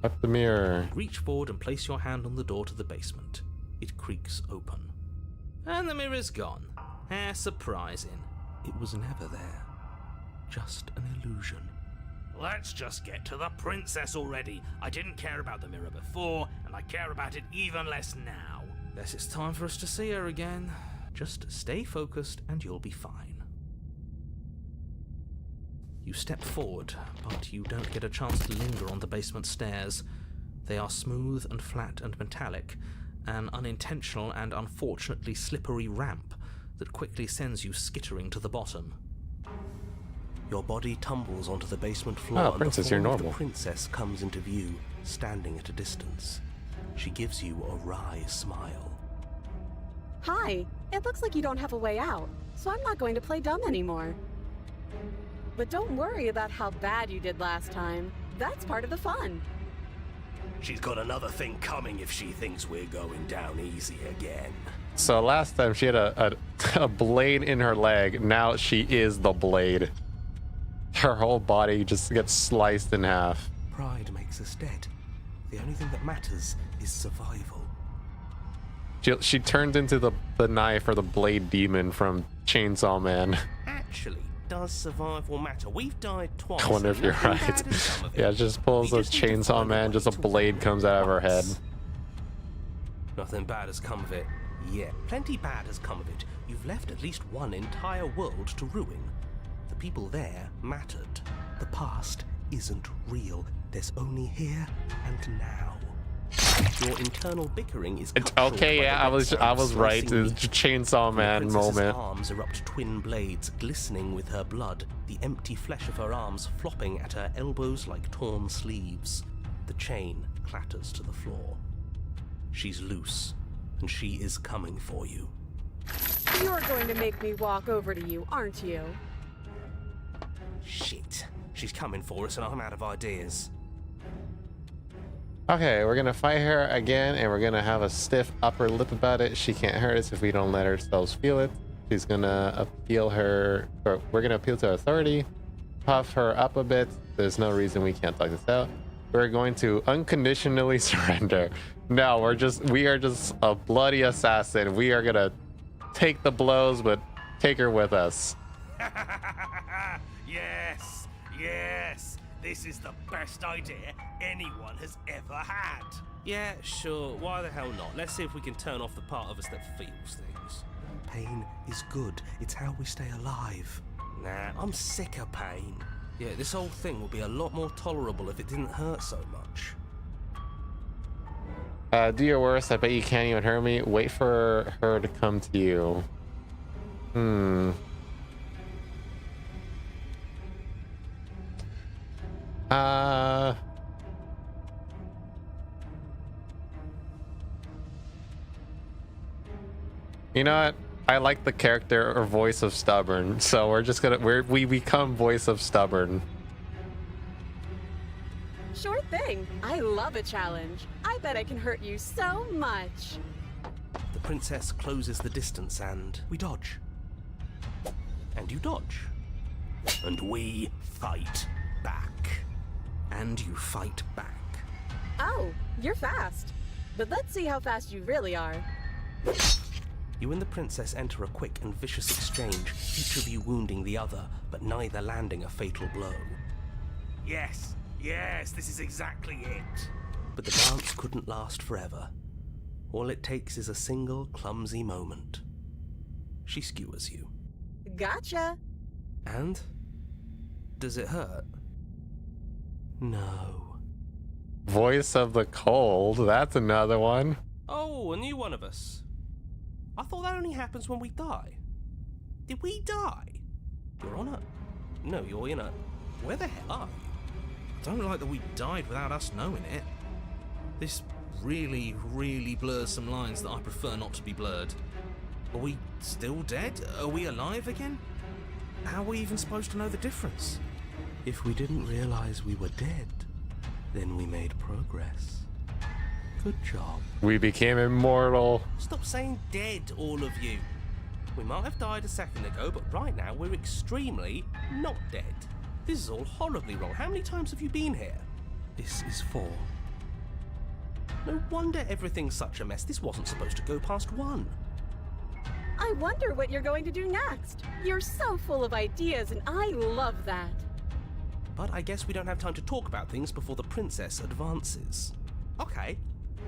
Up the mirror.
Reach forward and place your hand on the door to the basement. It creaks open. And the mirror's gone. How surprising. It was never there. Just an illusion. Let's just get to the princess already. I didn't care about the mirror before, and I care about it even less now. Guess it's time for us to see her again. Just stay focused and you'll be fine. You step forward, but you don't get a chance to linger on the basement stairs. They are smooth and flat and metallic, an unintentional and unfortunately slippery ramp that quickly sends you skittering to the bottom. Your body tumbles onto the basement floor,
Oh, Princess,
and the
you're
form of
normal.
the princess comes into view, standing at a distance. She gives you a wry smile.
Hi, it looks like you don't have a way out, so I'm not going to play dumb anymore. But don't worry about how bad you did last time. That's part of the fun.
She's got another thing coming if she thinks we're going down easy again.
So last time she had a blade in her leg. Now she is the blade. Her whole body just gets sliced in half.
Pride makes us dead. The only thing that matters is survival.
She turned into the knife or the blade demon from Chainsaw Man.
Actually, does survival matter? We've died twice.
I wonder if you're
Nothing
right.
bad has come of it.
Yeah, just pulls
We
a
just need to
Chainsaw
find
Man,
way
just a
to
blade
avoid
comes out of her head.
once.
Nothing bad has come of it.
Yeah, plenty bad has come of it.
You've left at least one entire world to ruin. The people there mattered. The past isn't real. There's only here and now.
Your internal bickering is
It's
cut short
okay,
by
yeah,
the
I was
bedside
right.
slicing
It's
meat.
Chainsaw
From the
Man
princess's
moment.
arms erupt twin blades, glistening with her blood, the empty flesh of her arms flopping at her elbows like torn sleeves. The chain clatters to the floor. She's loose, and she is coming for you.
You're going to make me walk over to you, aren't you?
Shit. She's coming for us, and I'm out of ideas.
Okay, we're gonna fight her again, and we're gonna have a stiff upper lip about it. She can't hurt us if we don't let ourselves feel it. She's gonna appeal her, or we're gonna appeal to her authority, puff her up a bit. There's no reason we can't talk this out. We're going to unconditionally surrender. No, we are just a bloody assassin. We are gonna take the blows, but take her with us.
Yes, yes. This is the best idea anyone has ever had.
Yeah, sure. Why the hell not? Let's see if we can turn off the part of us that feels things. Pain is good. It's how we stay alive. Nah, I'm sick of pain. Yeah, this whole thing would be a lot more tolerable if it didn't hurt so much.
Do your worst. I bet you can't even hurt me. Wait for her to come to you. You know what? I like the character or voice of stubborn, so we're just gonna we become voice of stubborn.
Sure thing. I love a challenge. I bet I can hurt you so much.
The princess closes the distance and we dodge. And you dodge.
And we fight back.
And you fight back.
Oh, you're fast. But let's see how fast you really are.
You and the princess enter a quick and vicious exchange, each of you wounding the other, but neither landing a fatal blow.
Yes, yes, this is exactly it.
But the dance couldn't last forever. All it takes is a single clumsy moment. She skewers you.
Gotcha.
And? Does it hurt? No.
Voice of the cold. That's another one.
Oh, a new one of us. I thought that only happens when we die. Did we die? You're on a... No, you're in a... Where the hell are you? I don't like that we died without us knowing it. This really, really blurs some lines that I prefer not to be blurred. Are we still dead? Are we alive again? How are we even supposed to know the difference? If we didn't realize we were dead, then we made progress. Good job.
We became immortal.
Stop saying dead, all of you. We might have died a second ago, but right now we're extremely not dead. This is all horribly wrong. How many times have you been here? This is 4. No wonder everything's such a mess. This wasn't supposed to go past 1.
I wonder what you're going to do next. You're so full of ideas, and I love that.
But I guess we don't have time to talk about things before the princess advances. Okay,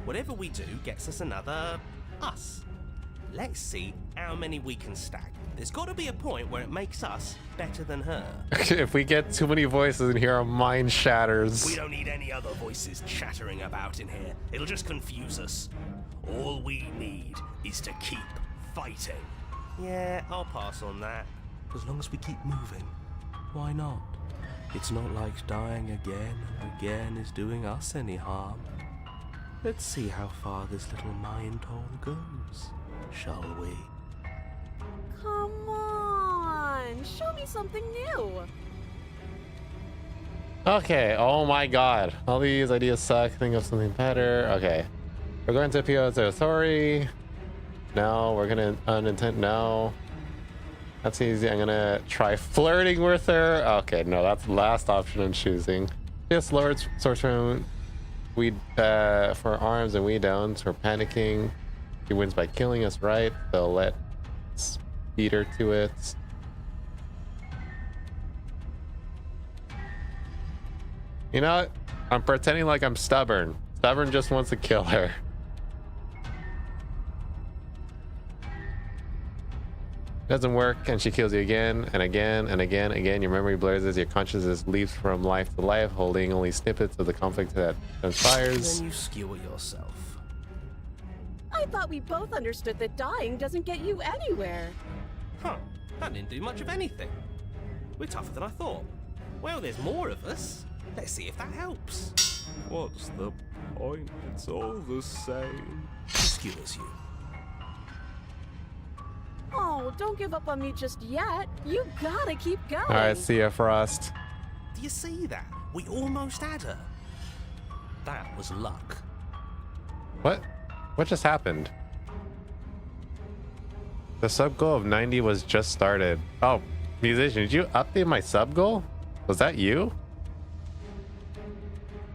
whatever we do gets us another us. Let's see how many we can stack.
There's got to be a point where it makes us better than her.
If we get too many voices in here, our mind shatters.
We don't need any other voices chattering about in here. It'll just confuse us. All we need is to keep fighting. Yeah, I'll pass on that.
As long as we keep moving, why not? It's not like dying again and again is doing us any harm. Let's see how far this little mind hole goes, shall we?
Come on, show me something new.
Okay, oh my god. All these ideas suck. Think of something better. Okay. We're going to appeal to authority. No, we're gonna unintent. No. That's easy. I'm gonna try flirting with her. Okay, no, that's the last option I'm choosing. Yes, Lord Sorcerer, we for arms and we don't. We're panicking. He wins by killing us, right? They'll let us beat her to it. You know what? I'm pretending like I'm stubborn. Stubborn just wants to kill her. Doesn't work, and she kills you again and again and again. Again, your memory blurs as your consciousness leaps from life to life, holding only snippets of the conflict that transpires.
Then you skewer yourself.
I thought we both understood that dying doesn't get you anywhere.
Huh, that didn't do much of anything. We're tougher than I thought. Well, there's more of us. Let's see if that helps.
What's the point? It's all the same.
She skewers you.
Oh, don't give up on me just yet. You gotta keep going.
All right, see ya, Frost.
Do you see that? We almost had her.
That was luck.
What? What just happened? The sub goal of 90 was just started. Oh, musician, did you update my sub goal? Was that you?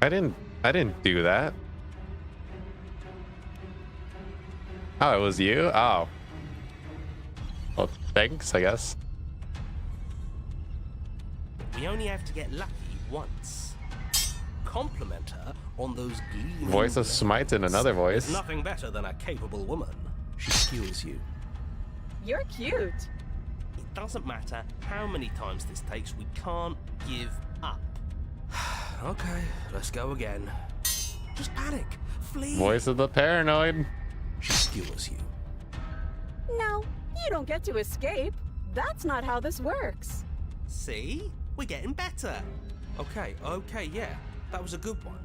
I didn't do that. Oh, it was you? Oh. Well, thanks, I guess.
We only have to get lucky once. Compliment her on those gleaming
Voice of Smite in another voice.
There's nothing better than a capable woman.
She skewers you.
You're cute.
It doesn't matter how many times this takes, we can't give up.
Okay, let's go again.
Just panic. Flee.
Voice of the paranoid.
She skewers you.
No, you don't get to escape. That's not how this works.
See? We're getting better.
Okay, yeah. That was a good one.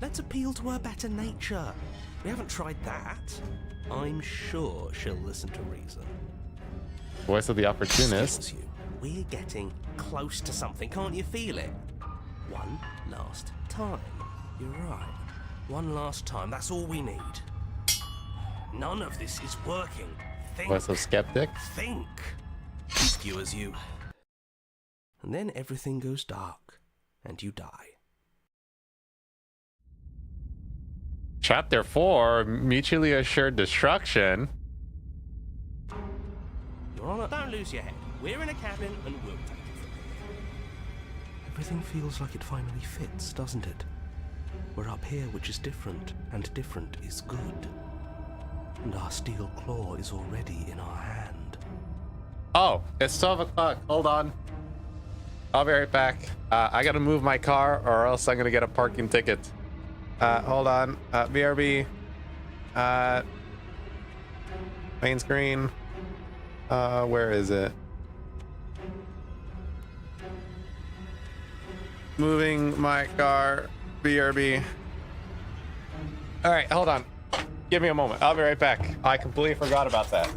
Let's appeal to her better nature. We haven't tried that. I'm sure she'll listen to reason.
Voice of the opportunist.
Skewers you.
We're getting close to something, can't you feel it?
One last time. You're right. One last time. That's all we need.
None of this is working. Think.
Voice of skeptic.
Think.
She skewers you. And then everything goes dark, and you die.
Chapter 4, mutually assured destruction.
Your Honor, don't lose your head. We're in a cabin and we'll take it from here.
Everything feels like it finally fits, doesn't it? We're up here, which is different, and different is good. And our steel claw is already in our hand.
Oh, it's 12 o'clock. Hold on. I'll be right back. I gotta move my car or else I'm gonna get a parking ticket. Hold on. BRB. Main screen. Where is it? Moving my car. BRB. All right, hold on. Give me a moment. I'll be right back. I completely forgot about that.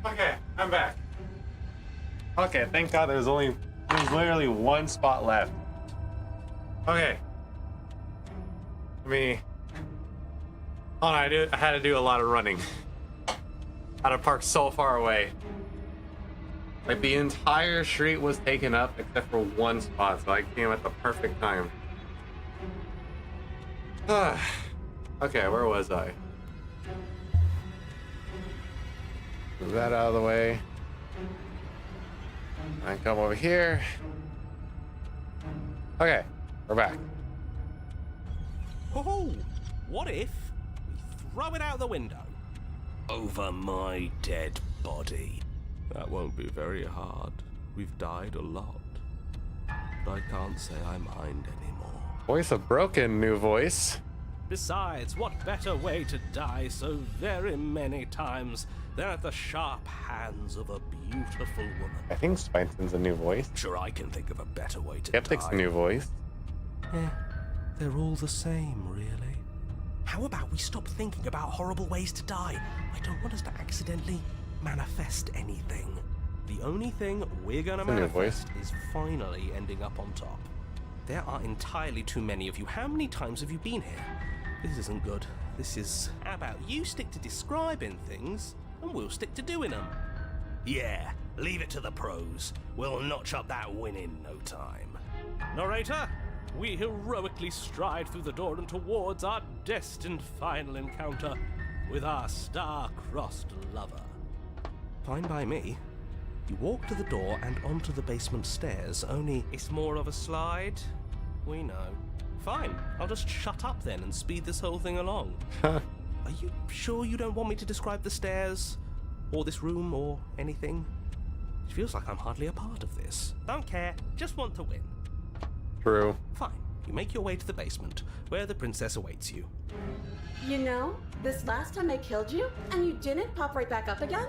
Okay, I'm back. Okay, thank God there's literally one spot left. Okay. I had to do a lot of running. Had to park so far away. Like the entire street was taken up except for one spot, so I came at the perfect time. Okay, where was I? Move that out of the way. I come over here. Okay, we're back.
Oh, what if we throw it out the window? Over my dead body.
That won't be very hard. We've died a lot. But I can't say I mind anymore.
Voice of broken, new voice.
Besides, what better way to die so very many times than at the sharp hands of a beautiful woman?
I think Swinton's a new voice.
Sure, I can think of a better way to
Skeptic's
die.
a new voice.
Yeah, they're all the same, really.
How about we stop thinking about horrible ways to die? I don't want us to accidentally manifest anything. The only thing we're gonna
It's a new
manifest is finally ending up on top. There are entirely too many of you. How many times have you been here? This isn't good. This is... How about you stick to describing things, and we'll stick to doing them? Yeah, leave it to the pros. We'll notch up that win in no time. Narrator, we heroically stride through the door and towards our destined final encounter with our star-crossed lover. Fine by me. You walk to the door and onto the basement stairs, only it's more of a slide. We know. Fine, I'll just shut up then and speed this whole thing along. Are you sure you don't want me to describe the stairs, or this room, or anything? It feels like I'm hardly a part of this. Don't care, just want to win.
True.
Fine, you make your way to the basement, where the princess awaits you.
You know, this last time I killed you, and you didn't pop right back up again?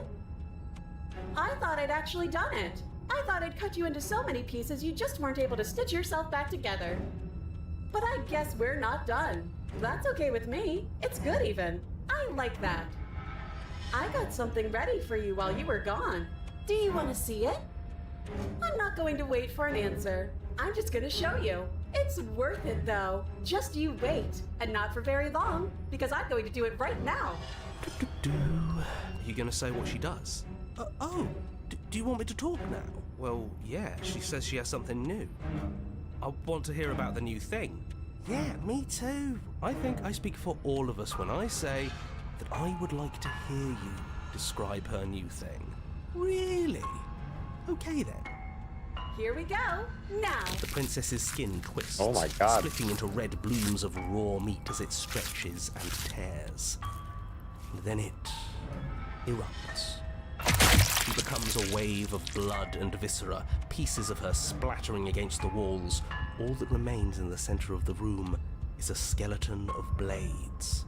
I thought I'd actually done it. I thought I'd cut you into so many pieces you just weren't able to stitch yourself back together. But I guess we're not done. That's okay with me. It's good even. I like that. I got something ready for you while you were gone. Do you want to see it? I'm not going to wait for an answer. I'm just going to show you. It's worth it though. Just you wait. And not for very long, because I'm going to do it right now.
Are you gonna say what she does? Do you want me to talk now? Well, yeah, she says she has something new. I want to hear about the new thing. Yeah, me too. I think I speak for all of us when I say that I would like to hear you describe her new thing. Really? Okay then.
Here we go. Now.
The princess's skin twists,
Oh my God.
splitting into red blooms of raw meat as it stretches and tears. And then it erupts. She becomes a wave of blood and viscera, pieces of her splattering against the walls. All that remains in the center of the room is a skeleton of blades.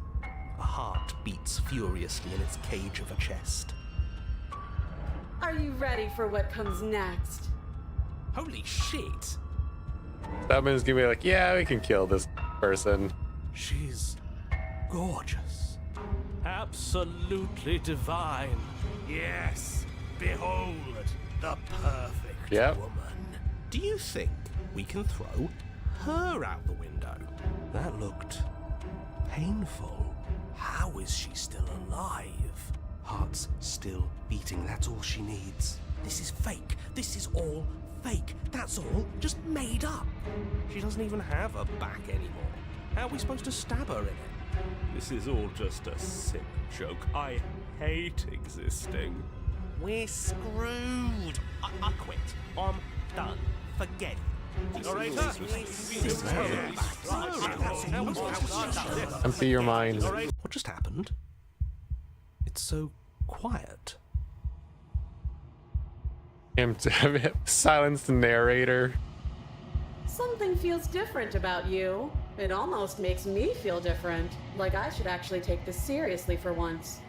A heart beats furiously in its cage of a chest.
Are you ready for what comes next?
Holy shit!
Stubman's gonna be like, yeah, we can kill this person.
She's gorgeous. Absolutely divine. Yes, behold, the perfect woman. Do you think we can throw her out the window? That looked painful. How is she still alive? Heart's still beating, that's all she needs. This is fake. This is all fake. That's all just made up. She doesn't even have a back anymore. How are we supposed to stab her in it? This is all just a sick joke. I hate existing. We're screwed. I quit. I'm done. Forget it. Narrator?
Empty your mind.
What just happened? It's so quiet.
Silence the narrator.
Something feels different about you. It almost makes me feel different. Like I should actually take this seriously for once.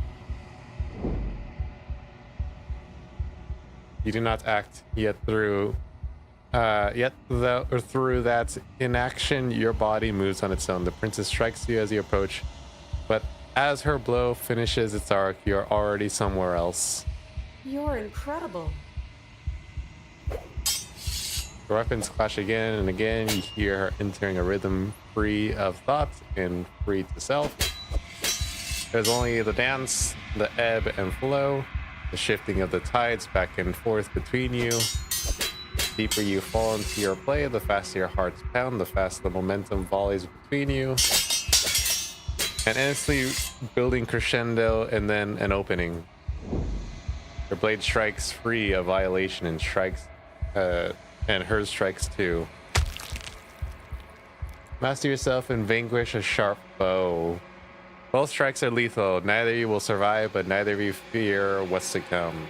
You do not act yet through that inaction, your body moves on its own. The princess strikes you as you approach, but as her blow finishes its arc, you're already somewhere else.
You're incredible.
The weapons clash again and again. You hear her entering a rhythm free of thought and free to self. There's only the dance, the ebb and flow, the shifting of the tides back and forth between you. The deeper you fall into your play, the faster your hearts pound, the faster the momentum volleys between you. And endlessly building crescendo and then an opening. Her blade strikes free of violation and strikes, and hers strikes too. Master yourself and vanquish a sharp foe. Both strikes are lethal. Neither of you will survive, but neither of you fear what's to come.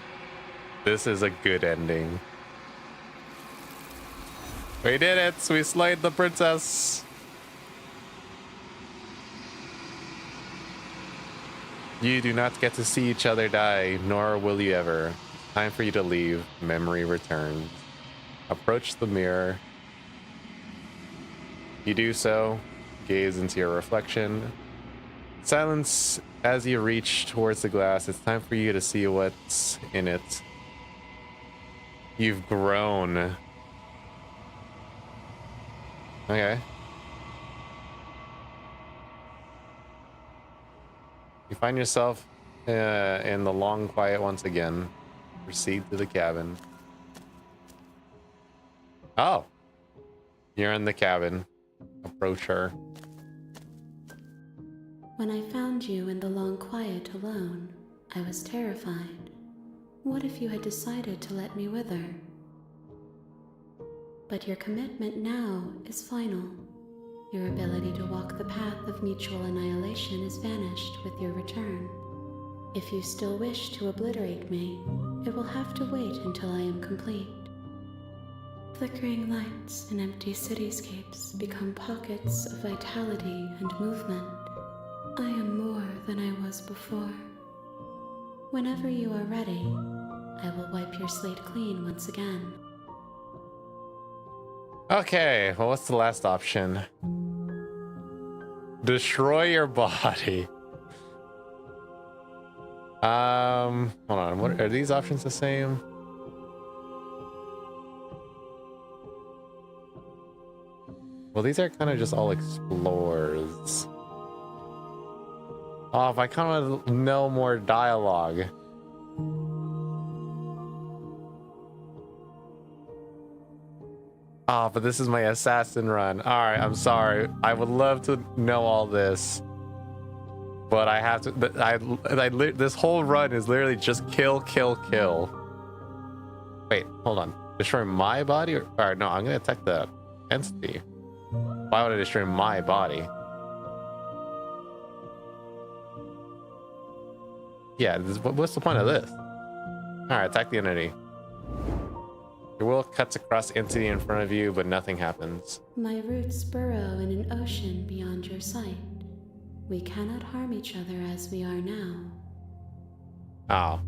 This is a good ending. We did it! We slayed the princess! You do not get to see each other die, nor will you ever. It's time for you to leave. Memory returns. Approach the mirror. You do so. Gaze into your reflection. Silence as you reach towards the glass. It's time for you to see what's in it. You've grown. Okay. You find yourself in the long quiet once again. Proceed to the cabin. Oh. You're in the cabin. Approach her.
When I found you in the long quiet alone, I was terrified. What if you had decided to let me wither? But your commitment now is final. Your ability to walk the path of mutual annihilation is vanished with your return. If you still wish to obliterate me, it will have to wait until I am complete. Flickering lights and empty cityscapes become pockets of vitality and movement. I am more than I was before. Whenever you are ready, I will wipe your slate clean once again.
Okay, well, what's the last option? Destroy your body. Hold on. What are these options the same? Well, these are kind of just all explorers. Oh, if I kind of know more dialogue. Oh, but this is my assassin run. All right, I'm sorry. I would love to know all this, but I have to. This whole run is literally just kill, kill, kill. Wait, hold on. Destroy my body? Or no, I'm gonna attack the entity. Why would I destroy my body? Yeah, what's the point of this? All right, attack the entity. Your will cuts across the entity in front of you, but nothing happens.
My roots burrow in an ocean beyond your sight. We cannot harm each other as we are now.
Oh.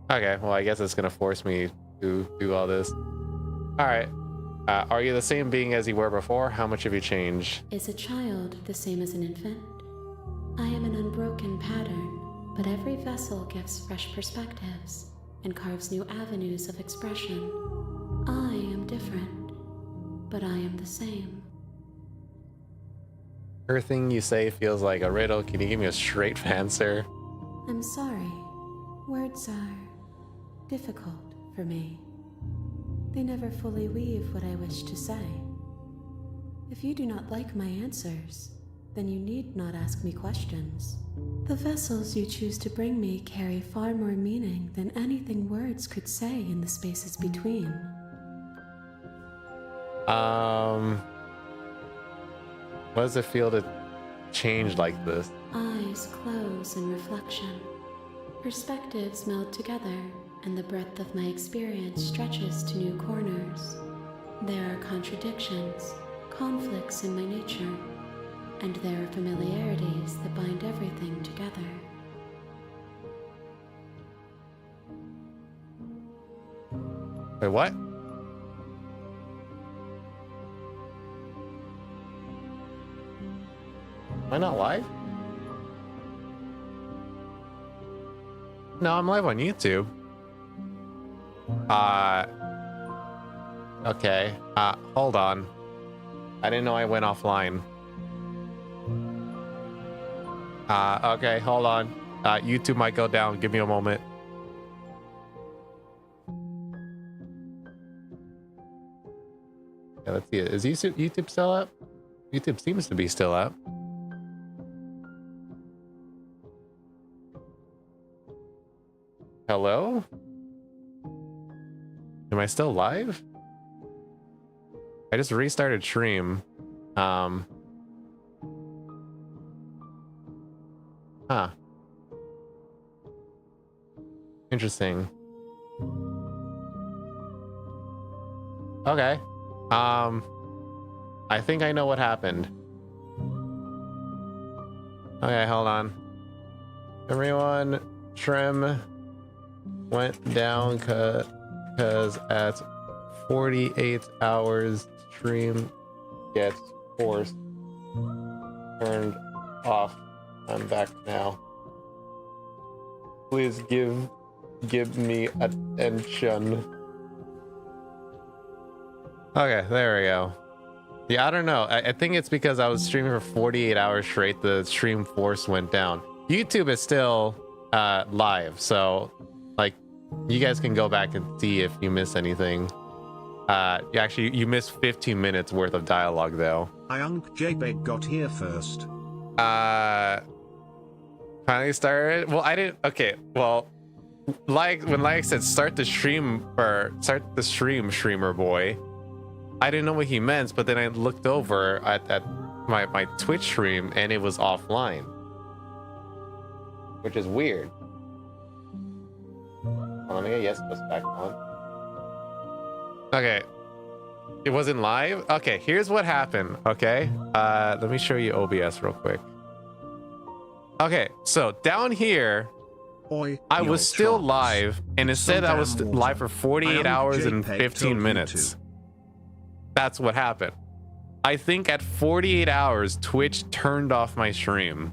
Okay, well, I guess it's gonna force me to do all this. All right. Are you the same being as you were before? How much have you changed?
Is a child the same as an infant? I am an unbroken pattern, but every vessel gives fresh perspectives and carves new avenues of expression. I am different, but I am the same.
Everything you say feels like a riddle. Can you give me a straight answer?
I'm sorry. Words are difficult for me. They never fully weave what I wish to say. If you do not like my answers, then you need not ask me questions. The vessels you choose to bring me carry far more meaning than anything words could say in the spaces between.
What does it feel to change like this?
Eyes close in reflection. Perspectives meld together, and the breadth of my experience stretches to new corners. There are contradictions, conflicts in my nature, and there are familiarities that bind everything together.
Wait, what? Am I not live? No, I'm live on YouTube. Okay. Hold on. I didn't know I went offline. Okay, hold on. YouTube might go down. Give me a moment. Yeah, let's see it. Is YouTube still up? YouTube seems to be still up. Hello? Am I still live? I just restarted stream. Huh. Interesting. Okay. I think I know what happened. Okay, hold on. Everyone, Strem went down cause at 48 hours stream gets forced turned off. I'm back now. Please give me attention. Okay, there we go. Yeah, I don't know. I think it's because I was streaming for 48 hours straight. The stream force went down. YouTube is still live, so like you guys can go back and see if you miss anything. You missed 15 minutes worth of dialogue though.
Iunk JPEG got here first.
Finally started. Well, I didn't. Okay, well, when said start the stream or start the stream, streamer boy. I didn't know what he meant, but then I looked over at my Twitch stream and it was offline, which is weird. Let me get yes plus back on. Okay, it wasn't live. Okay, here's what happened. Okay, let me show you OBS real quick. Okay, so down here, I was still live, and it said I was live for 48 hours and 15 minutes. That's what happened. I think at 48 hours, Twitch turned off my stream,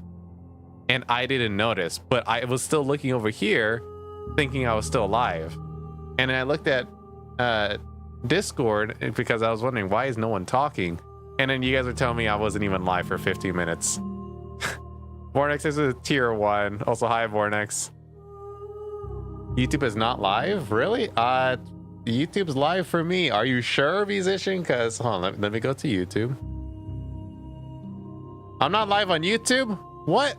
and I didn't notice, but I was still looking over here, thinking I was still live. And then I looked at Discord because I was wondering, why is no one talking? And then you guys were telling me I wasn't even live for 15 minutes. Vornex is a tier 1. Also, hi, Vornex. YouTube is not live? Really? YouTube's live for me. Are you sure, musician? Because, hold on, let me go to YouTube. I'm not live on YouTube? What?